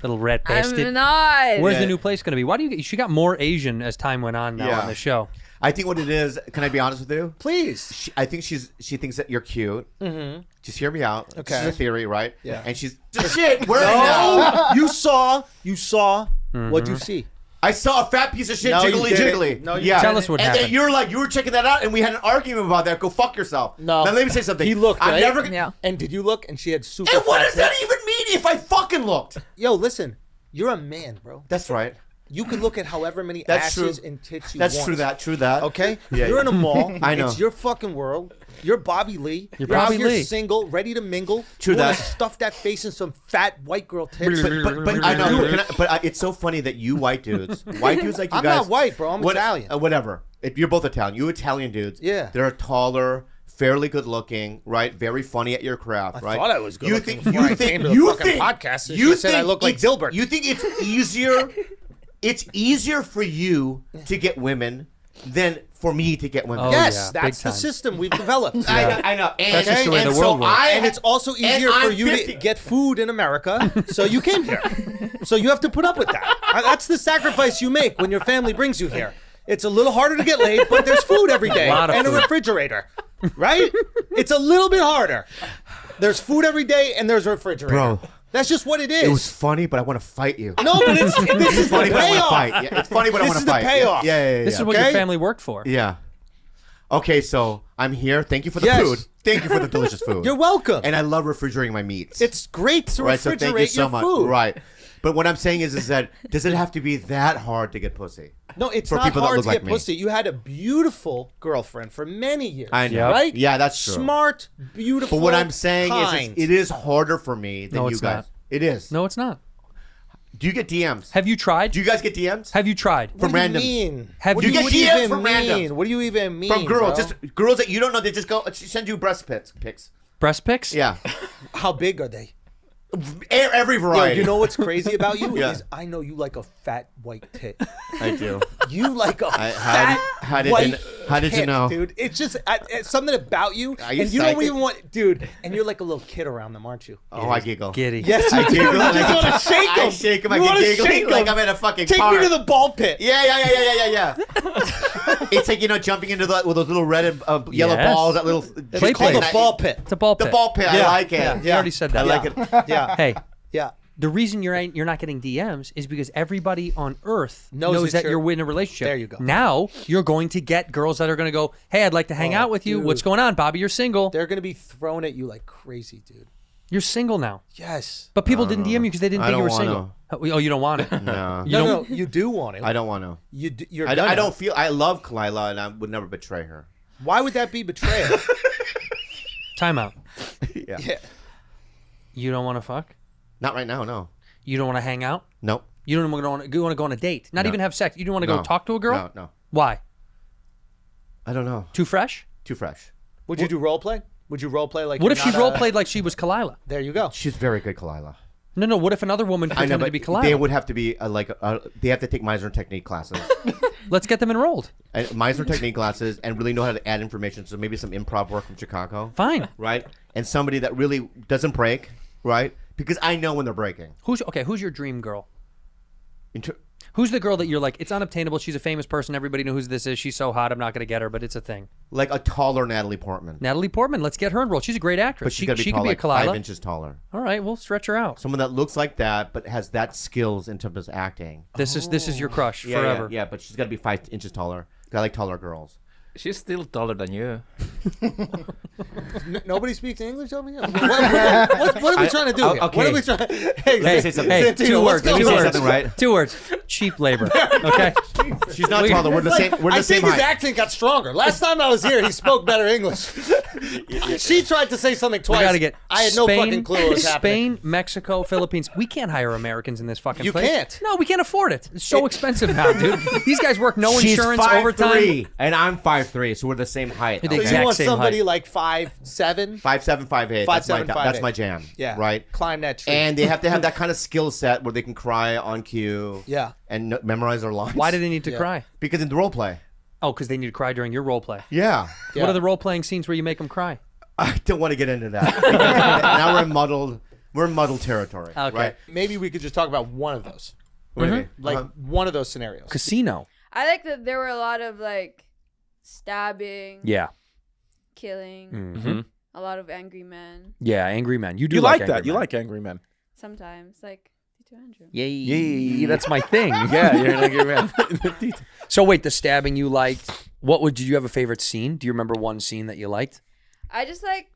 I'm bastard. not. Where's Yeah. the new place going to be? Why do you? She got more Asian as time went on now Yeah. on the show. I think what it is. Can I be honest with you? Please. I think she thinks that you're cute. Mm-hmm. Just hear me out. Okay. This is a theory, right? Yeah. And she's shit. Where now? Oh, you saw. What'd you see? I saw a fat piece of shit, No, you jiggly didn't. jiggly. No, you yeah. Tell us what and happened. then you're like, you were checking that out, and we had an argument about that. Go fuck yourself. No. Now let me say something. He looked, I'm right? never. Yeah. And did you look? And she had super. And what fat does that tits. even mean if I fucking looked? Yo, listen. You're a man, bro. That's right. You can look at however many That's asses true. and tits you That's want. true. True that. Okay? Yeah, You're yeah. in a mall. I know. It's your fucking world. You're Bobby Lee. You're out Bobby here Lee. single, ready to mingle. True you wanna that. stuff that face in some fat white girl tits. But I know. But it's so funny that you white dudes like you I'm guys. not white, bro. I'm Italian. Whatever. You're both Italian. You Italian dudes. Yeah. They're taller, fairly good looking, right? Very funny at your craft, right? thought I was good You looking think before I came to the fucking podcast. You said I look like it's- Dilbert. You think it's easier? It's easier for you to get women than for me to get women. Oh, Yes, yeah, big that's the time. system we've developed. I know. And, That's just the way and the so world works. And it's also easier for I'm you 50. to get food in America, so you came here. So you have to put up with that. That's the sacrifice you make when your family brings you here. It's a little harder to get laid, but there's food every day A lot of and a food. refrigerator, right? It's a little bit harder. There's food every day and there's a refrigerator. Bro. That's just what it is. it was funny, but I want to fight you. No, but this is the funny, but I want to payoff. fight. Yeah, it's funny, but I This want is to the fight. payoff. Yeah. This is what your Okay? family worked for. Yeah. Okay, so I'm here. Thank you for the Yes. food. Thank you for the delicious food. You're welcome. And I love refrigerating my meats. It's great to right. So refrigerate thank you so your much. food. Right. But what I'm saying is that does it have to be that hard to get pussy? No, it's For not people that hard look to like get me. pussy. You had a beautiful girlfriend for many years. I know. Right? Yeah, that's true. Smart, beautiful. But what I'm saying kind. is it is harder for me than No, you it's guys. not. It is. No, it's not. Do you get DMs? Have you tried? Do you guys get DMs? Have you tried? From What do randoms. you mean? Have what you do get what do you DMs even from mean? randoms? What do you even mean? From girls, bro? just girls that you don't know. They just go send you breast pics. Breast pics? Yeah, How big are they? every Yo, variety. you know what's crazy about you Yeah. is I know you like a fat white tit. I do. You like a how fat did you white kn- how did you tit, know? dude? It's just it's something about you, Are you and you don't psychic? even want, dude. And you're like a little kid around them, aren't you? Oh, I giggle. Giddy. Yes, I you do. giggle. You just want to shake I them. shake 'em, I You get wanna giggly shake like 'em. I'm at a fucking Take park. me to the ball pit. Yeah. It's like jumping into with those little red and yellow Yes. balls. That little Play Called pit. the ball pit. It's a ball The pit. ball pit. I Yeah. like it. Yeah. You already said that. I like it. Yeah. Hey, Yeah. the reason you're not getting DMs is because everybody on Earth Knows knows that that you're in a relationship. There you go. Now you're going to get girls that are going to go, "Hey, I'd like to hang Oh, out with you. dude. What's going on, Bobby? You're single. They're gonna be thrown at you like crazy, dude. You're single now." Yes. But people didn't DM you because they didn't I think you were don't single. Oh, you don't want it. No. You No, don't- no, you do want it. I don't want to. You're I gonna. don't feel. I love Kalila, and I would never betray her. Why would that be betrayal? Time out. Yeah. Yeah. You don't want to fuck? Not right now. No. You don't want to hang out? Nope. You don't want to go on a date? Not No. even have sex. You don't want to go No. talk to a girl? No. Why? I don't know. Too fresh? Too fresh. Would you do role play? Would you role play like? What you're if she not role played like she was Kalila? There you go. She's very good, Kalila. No. What if another woman I know, pretended but to be Kalila? they would have to be they have to take Meisner technique classes, Let's get them enrolled. Meisner technique classes, and really know how to add information. So maybe some improv work from Chicago, Fine. right? And somebody that really doesn't break, right? Because I know when they're breaking. Who's your dream girl? Who's the girl that you're like, it's unobtainable, she's a famous person, everybody knows who this is, she's so hot, I'm not going to get her, but it's a thing. Like a taller Natalie Portman. Natalie Portman, let's get her enrolled. She's a great actress. But she's got to be she tall, could be like a Kalila. 5 inches taller. All right, we'll stretch her out. Someone that looks like that, but has that skills in terms of acting. This is your crush Yeah, forever. Yeah, but she's got to be 5 inches taller. 'Cause I like taller girls. She's still taller than you. Nobody speaks English over here. What are we trying to do here? okay. What are we trying? Hey, Let me say something. Hey, Santino, 2 what's words. going 2 on? Say words. something, right? 2 words. Cheap labor. Okay. She's not taller. We're the same. We're the I same think his height. accent got stronger. Last time I was here, he spoke better English. She tried to say something We twice. got to get I had no Spain, fucking clue what was happening. Spain, Mexico, Philippines. We can't hire Americans in this fucking You place. can't. No, we can't afford it. It's so expensive now, dude. These guys work no She's insurance, 5'3", overtime. and I'm 5'3", so we're the same height. The So exact you want same somebody height. like 5'7"? 5'7", 5'8". 5'7", That's 5'8". my jam. Yeah. Right. Climb that tree. And they have to have that kind of skill set where they can cry on cue. Yeah. And memorize their lines. Why do they need to Yeah. cry? Because in the role play. Oh, because they need to cry during your role play. Yeah. Yeah. What are the role playing scenes where you make them cry? I don't want to get into that. Now we're in muddled territory. Okay. Right. Maybe we could just talk about one of those. What do you mean? Like one of those scenarios. Casino. I like that there were a lot of like stabbing, Yeah. killing, Mm-hmm. a lot of angry men. Yeah, angry men. You do You like like that. angry You men. like angry men. Sometimes, like Tito Andrew. Yay. That's my thing. Yeah, you're an angry man. So wait, the stabbing you liked. Did you have a favorite scene? Do you remember one scene that you liked? I just like,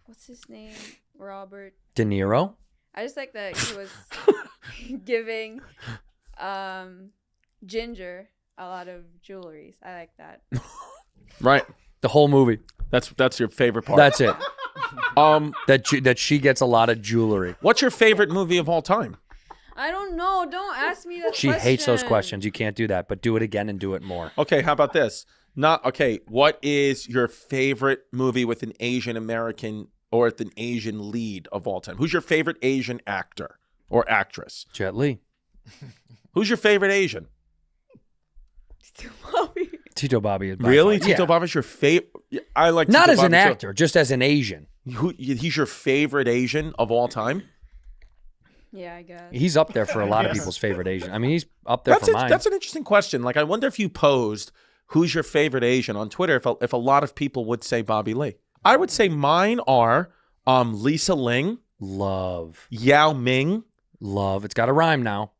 what's his name? Robert. De Niro. I just like that he was giving Ginger a lot of jewelries. I like that. Right. The whole movie. That's your favorite part. That's it. That she gets a lot of jewelry. What's your favorite movie of all time? I don't know. Don't ask me that She question. hates those questions. You can't do that, but do it again and do it more. Okay, how about this? What is your favorite movie with an Asian American or with an Asian lead of all time? Who's your favorite Asian actor or actress? Jet Li. Who's your favorite Asian? Tito Bobby is by Really? far- Tito yeah. Bobby's your favorite? I like Not Tito as an Bobby too. actor, just as an Asian. He's your favorite Asian of all time? Yeah, I guess. He's up there for a lot of people's favorite Asian. I mean, he's up there for mine. That's an interesting question. Like, I wonder if you posed who's your favorite Asian on Twitter, if a lot of people would say Bobby Lee. I would say mine are Lisa Ling, Love. Yao Ming. Love. It's got a rhyme now.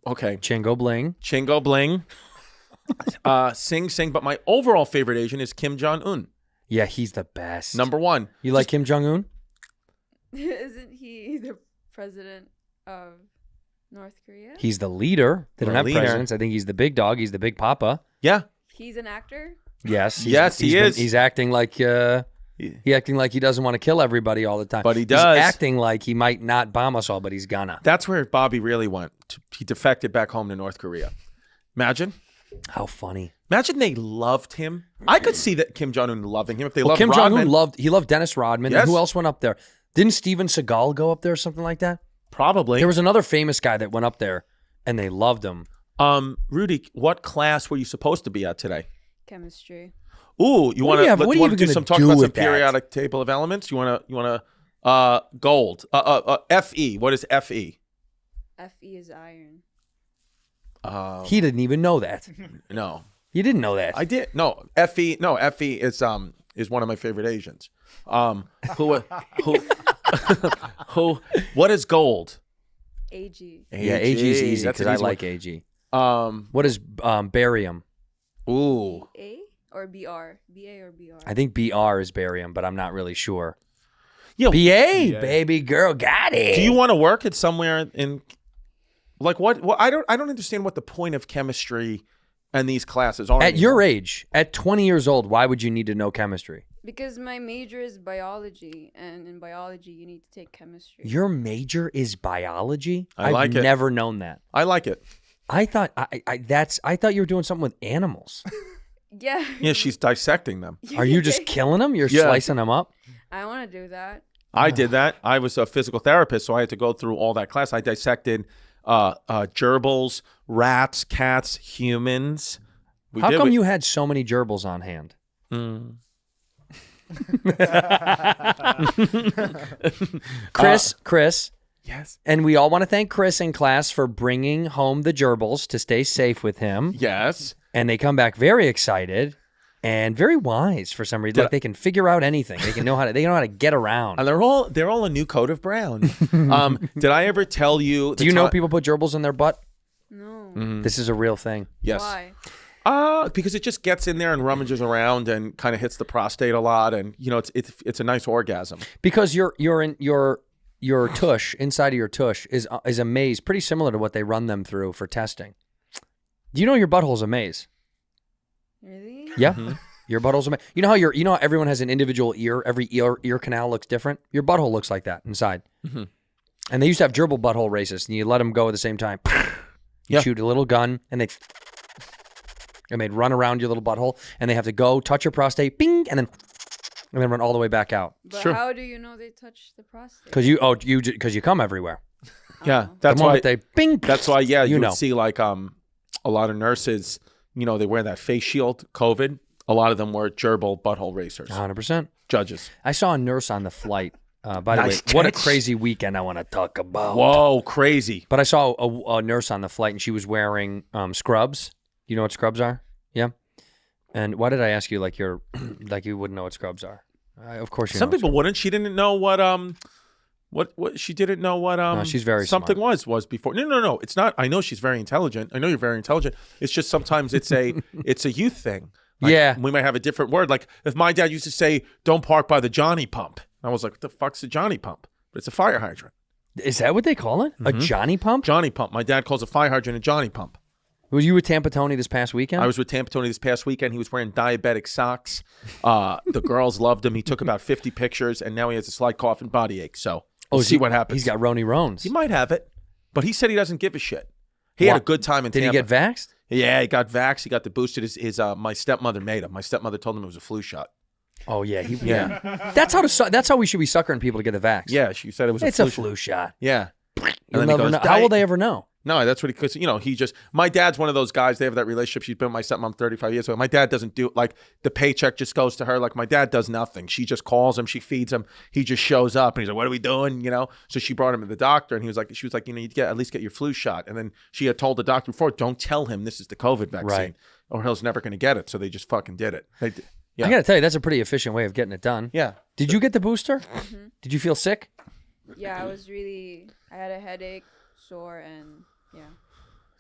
Okay. Chingo Bling. Chingo Bling. Sing Sing. But my overall favorite Asian is Kim Jong-un. Yeah, he's the best. Number one. You like Kim Jong-un? Isn't he the president of North Korea? He's the leader. They don't The have leader. presidents. I think he's the big dog. He's the big papa. Yeah. He's an actor? Yes. Yes, he is. He's acting like he acting like he doesn't want to kill everybody all the time. But he He's does. acting like he might not bomb us all, but he's gonna. That's where Bobby really went. He defected back home to North Korea. Imagine. How funny. Imagine they loved him. I could see that Kim Jong-un loving him if they Well, loved Kim Jong-un Rodman. loved Dennis Rodman. Yes. And who else went up there? Didn't Steven Seagal go up there or something like that? Probably. There was another famous guy that went up there, and they loved him. Rudy, what class were you supposed to be at today? Chemistry. Ooh, you What want do you have- to what are you do even some gonna talk do about some with that? periodic table of elements? You want to gold. Fe. What is Fe? Fe is iron. He didn't even know that. No. You didn't know that. I did. No, Fe. No, Fe is one of my favorite Asians. Who what is gold? AG. Yeah, AG is easy That's because an I easy like one. AG. Um, What is barium? ooh. A or BR? BA or BR? I think BR is barium, but I'm not really sure. Yeah. BA, baby girl, got it. Do you want to work at somewhere in like what I don't understand what the point of chemistry and these classes are. At anymore. your age, at 20 years old, why would you need to know chemistry? Because my major is biology, and in biology you need to take chemistry. Your major is biology? I like I've it. never known that. I like it. I thought I thought you were doing something with animals. Yeah. Yeah, she's dissecting them. Are you just killing them? You're Yeah. slicing them up? I want to do that. I did that. I was a physical therapist, so I had to go through all that class. I dissected gerbils, rats, cats, humans. How come you had so many gerbils on hand? Chris, Yes. And we all want to thank Chris in class for bringing home the gerbils to stay safe with him. Yes. And they come back very excited and very wise for some reason. Like they can figure out anything. They know how to get around. And they're all a new coat of brown. Did I ever tell you? Do you know people put gerbils in their butt? No. This is a real thing. Yes. Why? Because it just gets in there and rummages around and kind of hits the prostate a lot, and it's a nice orgasm. Because your tush, inside of your tush is a maze pretty similar to what they run them through for testing. Do you know your butthole's a maze? Really? Yeah. Your butthole's a maze. You know how everyone has an individual ear, every ear canal looks different? Your butthole looks like that inside. And they used to have gerbil butthole races, and you let them go at the same time. You shoot a little gun, and they'd run around your little butthole, and they have to go touch your prostate, bing, and then run all the way back out. But how do you know they touch the prostate? Because you come everywhere. Yeah, that's the why moment they bing. That's why you know. would see like a lot of nurses, they wear that face shield, COVID. A lot of them were gerbil butthole racers. 100%. Judges. I saw a nurse on the flight. By the way, what a crazy weekend I want to talk about. Whoa, crazy. But I saw a nurse on the flight, and she was wearing scrubs. You know what scrubs are? Yeah. And why did I ask you like you wouldn't know what scrubs are? Of course you know. Some people wouldn't. She didn't know what she didn't know what No, she's very something smart. was before. No. It's not. I know she's very intelligent. I know you're very intelligent. It's just sometimes it's a youth thing. Like, yeah. We might have a different word. Like if my dad used to say, "Don't park by the Johnny pump." I was like, what the fuck's a Johnny pump? But it's a fire hydrant. Is that what they call it? A Johnny pump? Johnny pump. My dad calls a fire hydrant a Johnny pump. Were you with Tampa Tony this past weekend? I was with Tampa Tony this past weekend. He was wearing diabetic socks. The girls loved him. He took about 50 pictures, and now he has a slight cough and body ache. So we'll see what happens. He's got Roni Rones. He might have it, but he said he doesn't give a shit. He had a good time in Tampa. Did he get vaxxed? Yeah, he got vaxxed. He got the boosted. My stepmother made him. My stepmother told him it was a flu shot. Oh yeah, That's how we should be suckering people to get the vax. Yeah, she said it was. It's a flu shot. Yeah. You'll never know. How will they ever know? No, that's what because he just. My dad's one of those guys. They have that relationship. She's been with my stepmom 35 years ago. My dad doesn't do like the paycheck just goes to her. Like my dad does nothing. She just calls him. She feeds him. He just shows up and he's like, "What are we doing?" So she brought him to the doctor and she was like, you at least get your flu shot. And then she had told the doctor before, "Don't tell him this is the COVID vaccine, Right. or he's never going to get it." So they just fucking did it. Yeah. I got to tell you, that's a pretty efficient way of getting it done. Yeah. Did you get the booster? Did you feel sick? Yeah, I had a headache, sore, and yeah.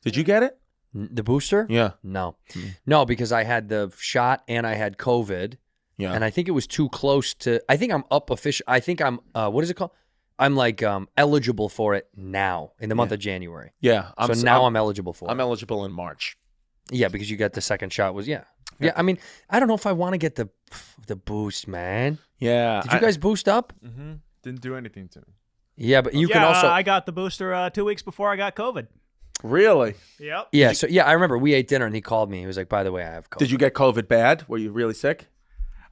Did you get it? The booster? Yeah. No. No, because I had the shot and I had COVID. Yeah. And I think it was too close to. I think I'm up official. I think I'm. What is it called? I'm like eligible for it now in the month of January. Yeah. I'm eligible for it. I'm eligible in March. Yeah, because you got the second shot. Yeah. I mean, I don't know if I want to get the boost, man. Yeah. Did you guys boost up? Mm-hmm. Didn't do anything to me. Yeah, but you can also. I got the booster 2 weeks before I got COVID. Really? Yep. Yeah. I remember we ate dinner and he called me. He was like, "By the way, I have COVID." Did you get COVID bad? Were you really sick?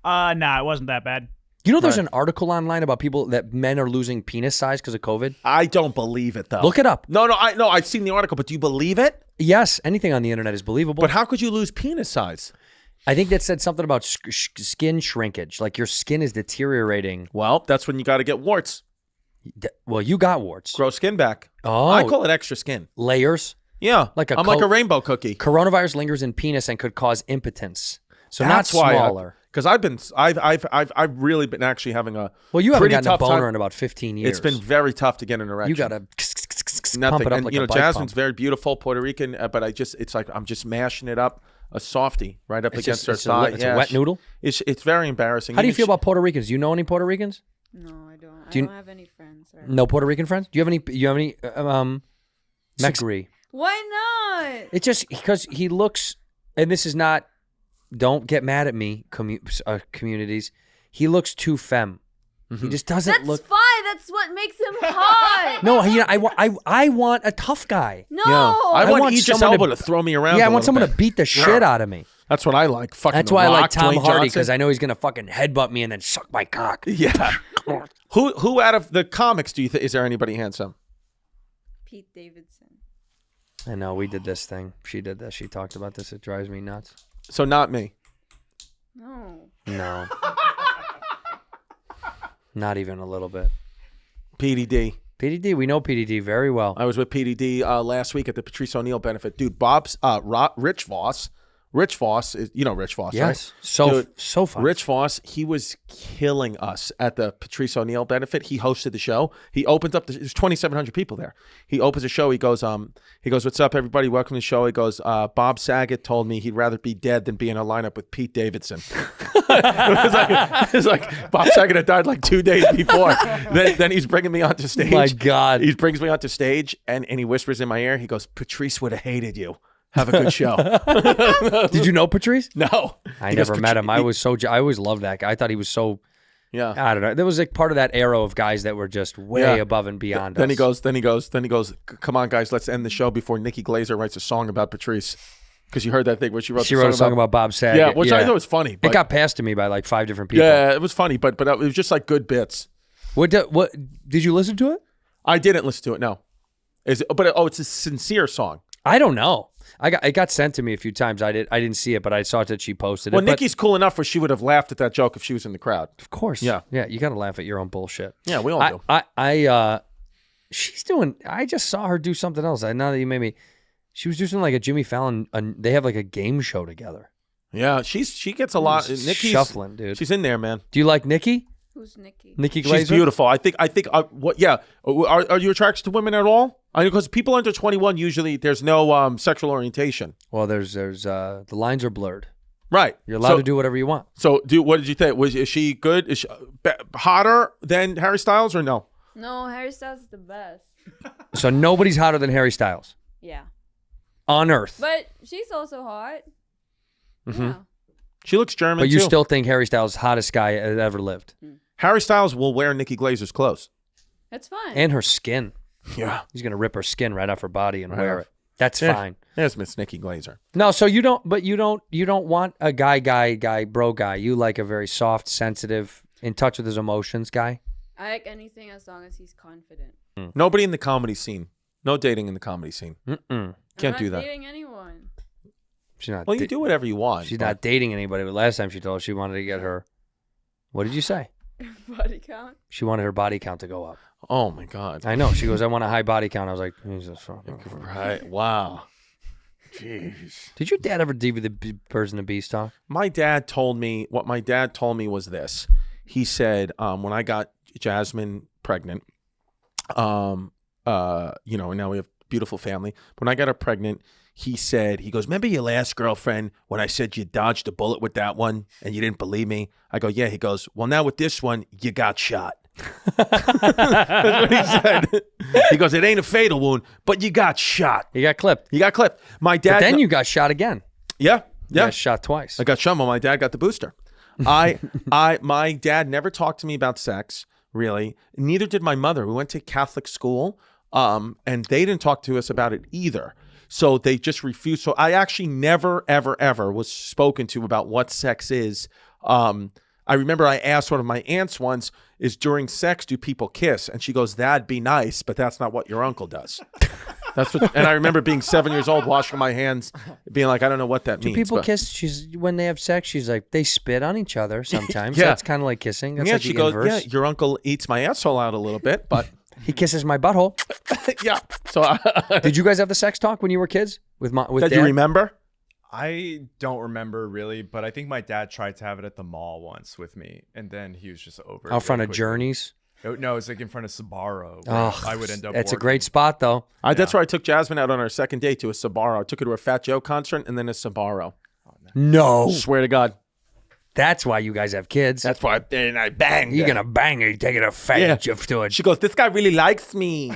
Nah, it wasn't that bad. You know, there's an article online about people that men are losing penis size because of COVID. I don't believe it though. Look it up. No, I've seen the article, but do you believe it? Yes, anything on the internet is believable. But how could you lose penis size? I think that said something about skin shrinkage, like your skin is deteriorating. Well, that's when you got to get warts. Well, you got warts. Grow skin back. Oh, I call it extra skin. Layers. Yeah, like I'm like a rainbow cookie. Coronavirus lingers in penis and could cause impotence. So that's not smaller. Because I've really been actually having a you haven't gotten a boner time. in about 15 years. It's been very tough to get an erection. You got to nothing. Pump it up and like a bike Jasmine's pump. very beautiful, Puerto Rican, but it's like I'm just mashing it up, a softie right up against her it's thigh. It's a wet noodle. It's very embarrassing. How do you feel about Puerto Ricans? Do you know any Puerto Ricans? No, I don't. Do you- I don't have any friends. No Puerto Rican friends? Do you have any? Mexican? Why not? It's just because he looks, and this is not. Don't get mad at me, communities. He looks too femme. He just doesn't That's look. fine. That's what makes him hot. No, I want a tough guy. No. Yeah. I want Idris someone Elba to throw me around. Yeah, I a want little someone bit. to beat the shit out of me. That's what I like. Fucking. That's The why I like Rock, Tom Dwayne Hardy Johnson. because I know he's gonna fucking headbutt me and then suck my cock. Yeah. Who out of the comics do you think is there anybody handsome? Pete Davidson. I know we did this thing. She did this. She talked about this. It drives me nuts. So not me. No. No. Not even a little bit. PDD. PDD, we know PDD very well. I was with PDD last week at the Patrice O'Neill benefit. Dude, Bob's Rich Voss is, you know Rich Voss, right? Yes, so fun. Rich Voss, he was killing us at the Patrice O'Neill benefit. He hosted the show. He opens up. There's 2,700 people there. He opens the show. He goes, "What's up, everybody? Welcome to the show." He goes, "Bob Saget told me he'd rather be dead than be in a lineup with Pete Davidson." it was like Bob Saget had died like 2 days before. then he's bringing me onto stage. My God, he brings me onto stage and he whispers in my ear. He goes, "Patrice would have hated you. Have a good show." Did you know Patrice? No, I never met him. I always loved that guy. I thought he was so. Yeah, I don't know. There was like part of that era of guys that were just way above and beyond. Then us. he goes. "Come on, guys, let's end the show before Nikki Glazer writes a song about Patrice." Because you heard that thing where she wrote a song about Bob Saget. Yeah, which I thought was funny. It got passed to me by like 5 different people. Yeah, it was funny, but it was just like good bits. What did you listen to it? I didn't listen to it. No, it's a sincere song. I don't know. It got sent to me a few times. I didn't see it, but I saw that she posted it. Well, Nikki's cool enough where she would have laughed at that joke if she was in the crowd. Of course. Yeah. You got to laugh at your own bullshit. Yeah, we all do. She's doing. I just saw her do something else. Now that you made me. She was doing like a Jimmy Fallon. They have like a game show together. Yeah, she gets a lot. Nikki's shuffling, dude. She's in there, man. Do you like Nikki? Who's Nikki? Nikki Glazer? She's beautiful. I think. What? Yeah. Are you attracted to women at all? I mean, because people under 21 usually there's no sexual orientation. Well, there's the lines are blurred. Right. You're allowed to do whatever you want. So, what did you think? Is she good? Is she hotter than Harry Styles or no? No, Harry Styles is the best. So nobody's hotter than Harry Styles Yeah. on Earth. But she's also hot. Mm-hmm. Yeah. She looks German, But you too. still think Harry Styles is the hottest guy that ever lived. Harry Styles will wear Nikki Glazer's clothes. That's fine. And her skin. Yeah. He's going to rip her skin right off her body and wear it. That's fine. There's Miss Nikki Glazer. No, so you don't want a guy, bro guy. You like a very soft, sensitive, in touch with his emotions guy. I like anything as long as he's confident. Nobody in the comedy scene. No dating in the comedy scene. Mm-mm. Can't I'm do not that. dating anyone. She's not. Well, you do whatever you want. She's but- not dating anybody. But last time she told us she wanted to get her. What did you say? Body count. She wanted her body count to go up. Oh my God. I know. She goes, I want a high body count. I was like, Jesus fucking Christ. Right. Wow. Jeez. Did your dad ever give you the Birds and the Bees talk? My dad told me, what my dad told me was this. He said, when I got Jasmine pregnant, and now we have a beautiful family. When I got her pregnant, he goes, remember your last girlfriend when I said you dodged a bullet with that one and you didn't believe me? I go, yeah. He goes, well, now with this one, you got shot. That's what he said. He goes, it ain't a fatal wound, but you got shot. You got clipped. My dad. But then you got shot again. Yeah. You got shot twice. I got shot when my dad got the booster. My dad never talked to me about sex, really. Neither did my mother. We went to Catholic school, and they didn't talk to us about it either. So they just refused. So I actually never, ever, ever was spoken to about what sex is. I remember I asked one of my aunts once, is during sex, do people kiss? And she goes, that'd be nice, but that's not what your uncle does. And I remember being 7 years old, washing my hands, being like, I don't know what that means. Do people kiss? When they have sex, she's like, they spit on each other sometimes. Yeah. That's kind of like kissing. That's like she the goes, inverse. yeah, your uncle eats my asshole out a little bit, but he kisses my butthole. yeah. So did you guys have the sex talk when you were kids with Did Dad? you remember? I don't remember really, but I think my dad tried to have it at the mall once with me, and then he was just over it Out front of quickly. Journeys? No, it's like in front of Sbarro. Oh, I would end up. That's a working. great spot, though. That's where I took Jasmine out on our second date to a Sbarro. I took her to a Fat Joe concert and then a Sbarro. No. Swear to God. That's why you guys have kids. That's why I banged. You're going to bang her. You're taking a fat to it. She goes, this guy really likes me.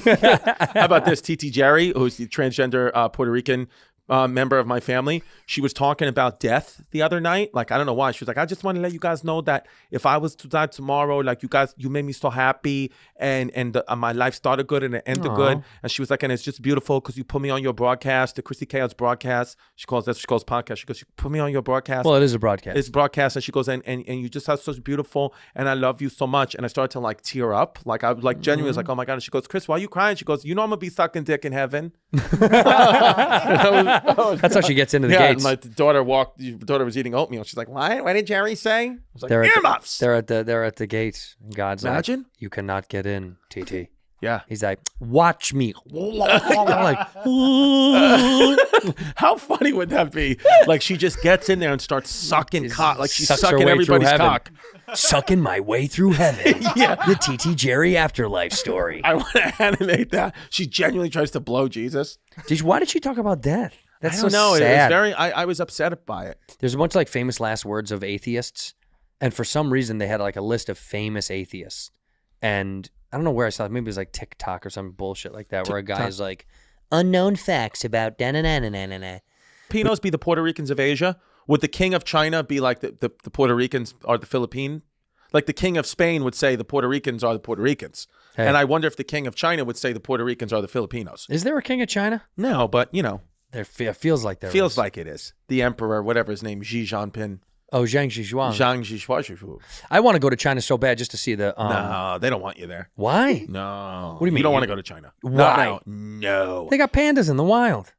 How about this? TT Jerry, who's the transgender Puerto Rican member of my family, she was talking about death the other night. Like, I don't know why. She was like, I just want to let you guys know that if I was to die tomorrow, like you made me so happy and my life started good and it ended good. And she was like, and it's just beautiful because you put me on your broadcast, the Chrissy Chaos broadcast. She calls podcast. She goes, you put me on your broadcast. Well, it is a broadcast. It's broadcast. And she goes, and you just have such beautiful, and I love you so much. And I started to like tear up. Like I was like genuinely was like, oh my God. And she goes, Chris, why are you crying? She goes, you know I'm gonna be sucking dick in heaven. That's how she gets into the gates. My daughter was eating oatmeal. She's like, what did Jerry say? I was like, They're earmuffs. They're at the gates. God's Imagine. like, you cannot get in, TT. Yeah. He's like, watch me. Like, How funny would that be? Like she just gets in there and starts sucking cock, like she's sucks her sucking way through everybody's heaven. cock. Sucking my way through heaven. Yeah. The TT Jerry afterlife story. I want to animate that. She genuinely tries to blow Jesus. Why did she talk about death? That's I don't so know. sad. It was very. I was upset by it. There's a bunch of like famous last words of atheists, and for some reason they had like a list of famous atheists, and I don't know where I saw it. Maybe it was like TikTok or some bullshit like that, where a guy is like, unknown facts about da-na-na-na-na-na. Filipinos be the Puerto Ricans of Asia? Would the king of China be like the Puerto Ricans are the Philippine? Like the king of Spain would say the Puerto Ricans are the Puerto Ricans. Hey. And I wonder if the king of China would say the Puerto Ricans are the Filipinos. Is there a king of China? No, but you know. There feels like there Feels is. like it is. The emperor, whatever his name, Xi Jinping. Oh, Zhang Zhishuang. Zhang Zhishuang. I want to go to China so bad just to see the. No, they don't want you there. Why? No. What do you mean? You don't want to go to China. Why? Not now. No. They got pandas in the wild.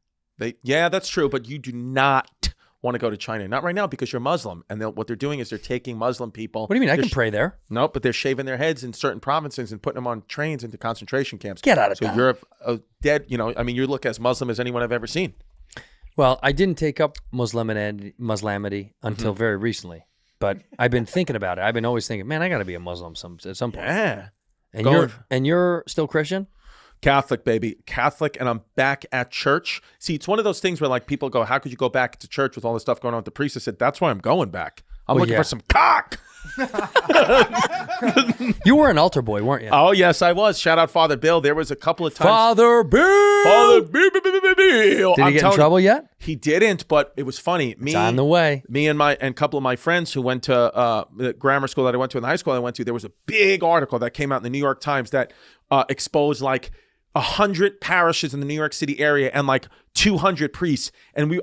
Yeah, that's true, but you do not want to go to China. Not right now because you're Muslim, and what they're doing is they're taking Muslim people. What do you mean? I can pray there. No, but they're shaving their heads in certain provinces and putting them on trains into concentration camps. Get out of town. So you're dead. You know, I mean, you look as Muslim as anyone I've ever seen. Well, I didn't take up Muslimity until very recently, but I've been thinking about it. I've been always thinking, man, I got to be a Muslim at some point. Yeah. And you're still Christian? Catholic, baby. Catholic, and I'm back at church. See, it's one of those things where like people go, how could you go back to church with all this stuff going on with the priest? I said, that's why I'm going back. I'm looking for some cock. You were an altar boy, weren't you? Oh, yes, I was. Shout out Father Bill. There was a couple of times. Father Bill! Father Bill. Did he get in trouble yet? He didn't, but it was funny. It's on the way. Me and a couple of my friends who went to the grammar school that I went to and the high school I went to, there was a big article that came out in the New York Times that exposed like 100 parishes in the New York City area and like 200 priests. And we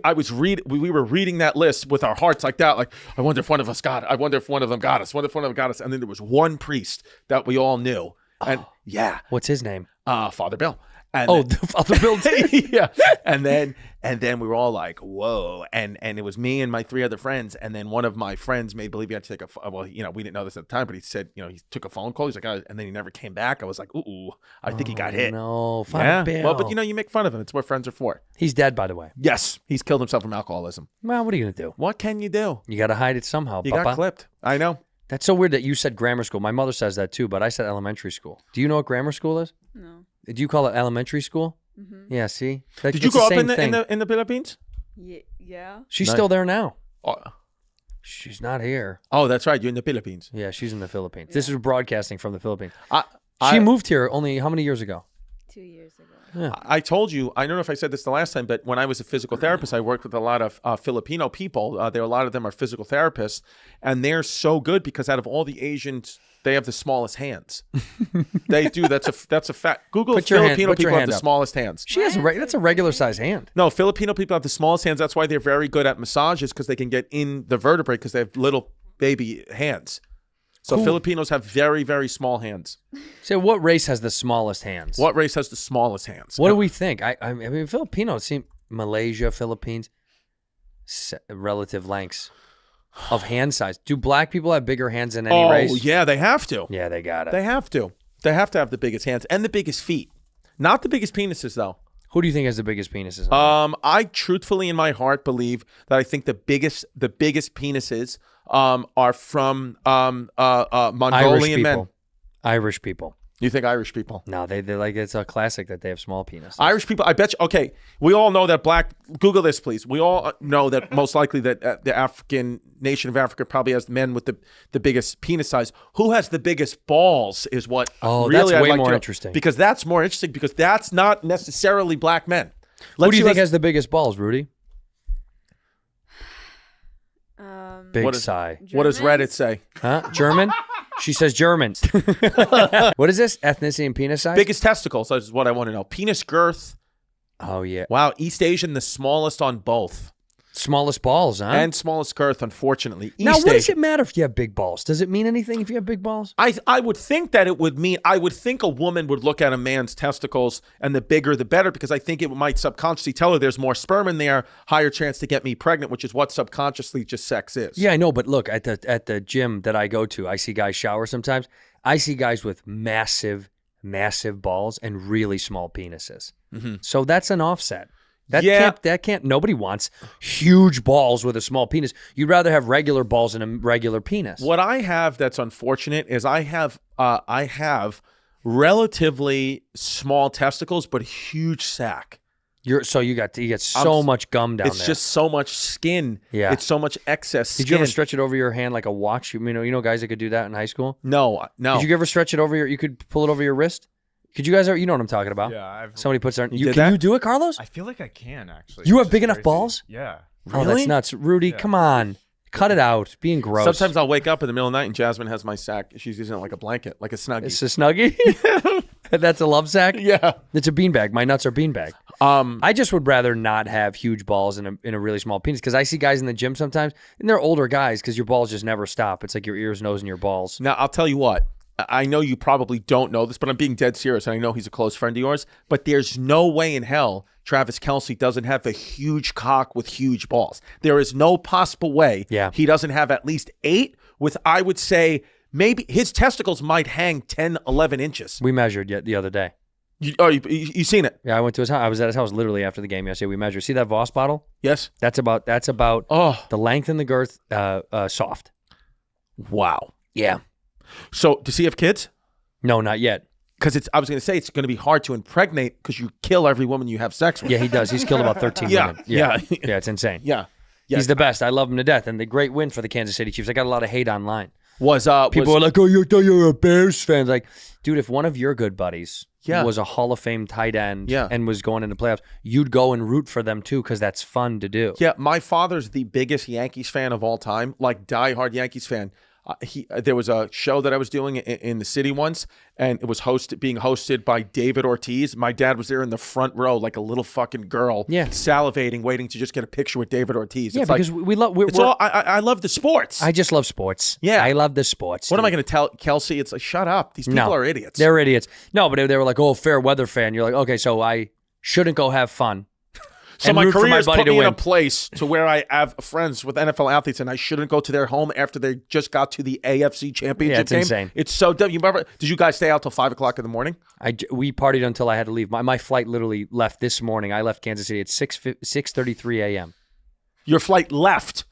were reading that list with our hearts like that. Like, I wonder if one of us got it. I wonder if one of them got us. Wonder if one of them got us. And then there was one priest that we all knew. And yeah. What's his name? Father Bill. And Father Bill. Yeah. And then we were all like, whoa. And it was me and my three other friends. And then one of my friends made believe he had to take we didn't know this at the time, but he said, he took a phone call. He's like, and then he never came back. I was like, ooh, I think he got hit. No, Father Bill. Well, but you make fun of him. It's what friends are for. He's dead, by the way. Yes. He's killed himself from alcoholism. Well, what are you going to do? What can you do? You got to hide it somehow, You Papa. got clipped. I know. That's so weird that you said grammar school. My mother says that too, but I said elementary school. Do you know what grammar school is? No. Do you call it elementary school? Mm-hmm. Yeah, see? Did you grow up in the Philippines? Yeah. She's still there now. Oh. She's not here. Oh, that's right. You're in the Philippines. Yeah, she's in the Philippines. This is broadcasting from the Philippines. I She moved here only how many years ago? 2 years ago. Yeah. I told you, I don't know if I said this the last time, but when I was a physical therapist, I worked with a lot of Filipino people. A lot of them are physical therapists, and they're so good because out of all the Asians, they have the smallest hands. They do. That's a fact. Google Filipino people have the smallest hands. She has that's a regular size hand. No, Filipino people have the smallest hands. That's why they're very good at massages because they can get in the vertebrae because they have little baby hands. So Filipinos have very, very small hands. So what race has the smallest hands? What race has the smallest hands? What do we think? I mean, Filipinos seem Malaysia, Philippines, relative lengths of hand size. Do black people have bigger hands than any race? Oh, yeah, they have to. Yeah, they got it. They have to. They have to have the biggest hands and the biggest feet. Not the biggest penises, though. Who do you think has the biggest penises? I truthfully in my heart believe that I think the biggest penises are from Mongolian men. Irish people. You think Irish people? No, they're like, it's a classic that they have small penises. Irish people, I bet you, okay, we all know that Google this please. We all know that most likely that the African nation of Africa probably has men with the biggest penis size. Who has the biggest balls is what really that's way I'd like more to know. interesting. Because that's more interesting because that's not necessarily black men. Who do you think has the biggest balls, Rudy? Big sigh. What does Reddit say? Huh? German? She says German. What is this? Ethnicity and penis size? Biggest testicles is what I want to know. Penis girth. Oh, yeah. Wow. East Asian, the smallest on both. Smallest balls, huh? And smallest girth, unfortunately. Now, what does it matter if you have big balls? Does it mean anything if you have big balls? I would think that it would mean, I would think a woman would look at a man's testicles and the bigger the better because I think it might subconsciously tell her there's more sperm in there, higher chance to get me pregnant, which is what subconsciously just sex is. Yeah, I know, but look, at the gym that I go to, I see guys shower sometimes. I see guys with massive massive balls and really small penises. Mm-hmm. So that's an offset. That can't. Nobody wants huge balls with a small penis. You'd rather have regular balls and a regular penis. What I have that's unfortunate is I have relatively small testicles but huge sack. You get so much gum down there. It's just so much skin. Yeah. It's so much excess skin. Did you ever stretch it over your hand like a watch? You know guys that could do that in high school? No. Did you ever stretch it over you could pull it over your wrist? Could you guys ever, you know what I'm talking about? Yeah. Somebody puts their, can that? you do it, Carlos? I feel like I can, actually. You have which big is enough crazy. balls? Yeah. Oh, that's nuts. Rudy, come on. Cut it out. Being gross. Sometimes I'll wake up in the middle of the night and Jasmine has my sack. She's using it like a blanket, like a Snuggie. It's a Snuggie? That's a love sack? Yeah. It's a beanbag. My nuts are beanbag. I just would rather not have huge balls in a really small penis because I see guys in the gym sometimes, and they're older guys because your balls just never stop. It's like your ears, nose, and your balls. Now, I'll tell you what. I know you probably don't know this, but I'm being dead serious, and I know he's a close friend of yours, but there's no way in hell Travis Kelce doesn't have a huge cock with huge balls. There is no possible way he doesn't have at least 8 with, I would say, maybe his testicles might hang 10, 11 inches. We measured the other day. You seen it? Yeah, I went to his house. I was at his house literally after the game yesterday. We measured. See that Voss bottle? Yes. That's about the length and the girth soft. Wow. Yeah. So does he have kids? No, not yet. Because I was going to say it's going to be hard to impregnate because you kill every woman you have sex with. Yeah, he does. He's killed about 13 women. Yeah, it's insane. Yeah. He's the best. I love him to death. And the great win for the Kansas City Chiefs. I got a lot of hate online. People are like, oh, you're a Bears fan. Like, dude, if one of your good buddies was a Hall of Fame tight end and was going into playoffs, you'd go and root for them too because that's fun to do. Yeah, my father's the biggest Yankees fan of all time, like diehard Yankees fan. There was a show that I was doing in the city once, and it was being hosted by David Ortiz. My dad was there in the front row, like a little fucking girl, salivating, waiting to just get a picture with David Ortiz. Yeah, it's because like, we love. I love the sports. I just love sports. Yeah, I love the sports. What am I going to tell Kelsey? It's like, shut up. These people are idiots. They're idiots. No, but they were like, oh, fair weather fan. You're like, okay, so I shouldn't go have fun. So my career has put me in a place to where I have friends with NFL athletes, and I shouldn't go to their home after they just got to the AFC Championship game. Insane. It's so dumb. You remember? Did you guys stay out till 5 o'clock in the morning? We partied until I had to leave. My flight literally left this morning. I left Kansas City at 6:33 a.m. Your flight left.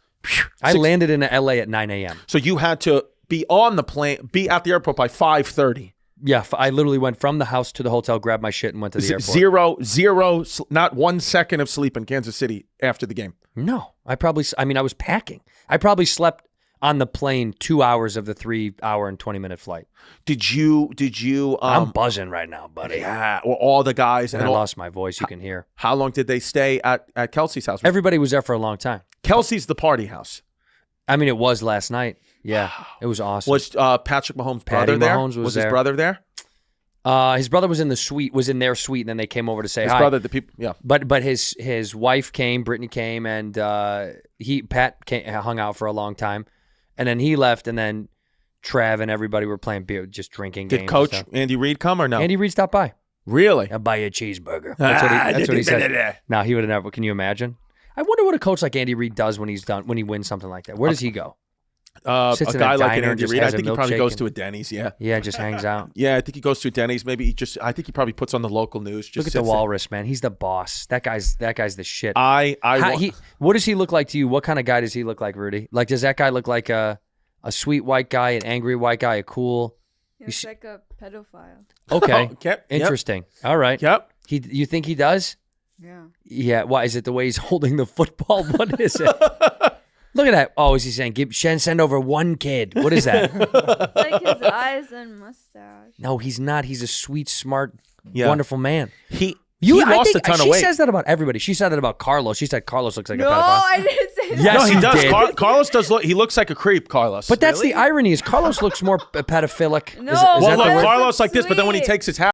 I landed in LA at 9 a.m. So you had to be on the plane, be at the airport by 5:30. Yeah, I literally went from the house to the hotel, grabbed my shit, and went to the airport. Zero, not 1 second of sleep in Kansas City after the game. No, I was packing. I probably slept on the plane 2 hours of the 3-hour and 20-minute flight. Did you? I'm buzzing right now, buddy. Yeah, well, all the guys. And I lost my voice, you can hear. How long did they stay at Kelsey's house? Everybody was there for a long time. Kelsey's the party house. I mean, it was last night. Yeah, it was awesome. Was Patrick Mahomes' brother there? Was his brother there? His brother was in their suite, and then they came over to say hi. His brother, the people, yeah. But his wife came, Brittany came, and Pat hung out for a long time, and then he left, and then Trav and everybody were playing beer, just drinking. Did games Coach Andy Reid come or no? Andy Reid stopped by. Really? I'll buy you a cheeseburger. That's what he said. No, he would have never. Can you imagine? I wonder what a coach like Andy Reid does when he wins something like that. Where does he go? A guy like Andy Reid, I think he probably goes to a Denny's. Yeah, just hangs out. Yeah, I think he goes to a Denny's. Maybe I think he probably puts on the local news. Just look at the walrus, man. He's the boss. That guy's the shit. What does he look like to you? What kind of guy does he look like, Rudy? Like, does that guy look like a sweet white guy, an angry white guy, a cool? He looks like a pedophile. Okay, Yep. Interesting. All right. Yep. You think he does? Yeah. Yeah. Why is it the way he's holding the football? What is it? Look at that. Oh, is he saying, send over one kid? What is that? It's like his eyes and mustache. No, he's not. He's a sweet, smart, wonderful man. He lost a ton of weight. She says that about everybody. She said that about Carlos. She said Carlos looks like a pedophile. No, I didn't say that. Yes, no, he does. did. Carlos does look. He looks like a creep, Carlos. But that's the irony is Carlos looks more pedophilic. No, is well, that look, the word? Carlos like this, but then when he Sweet. takes his hat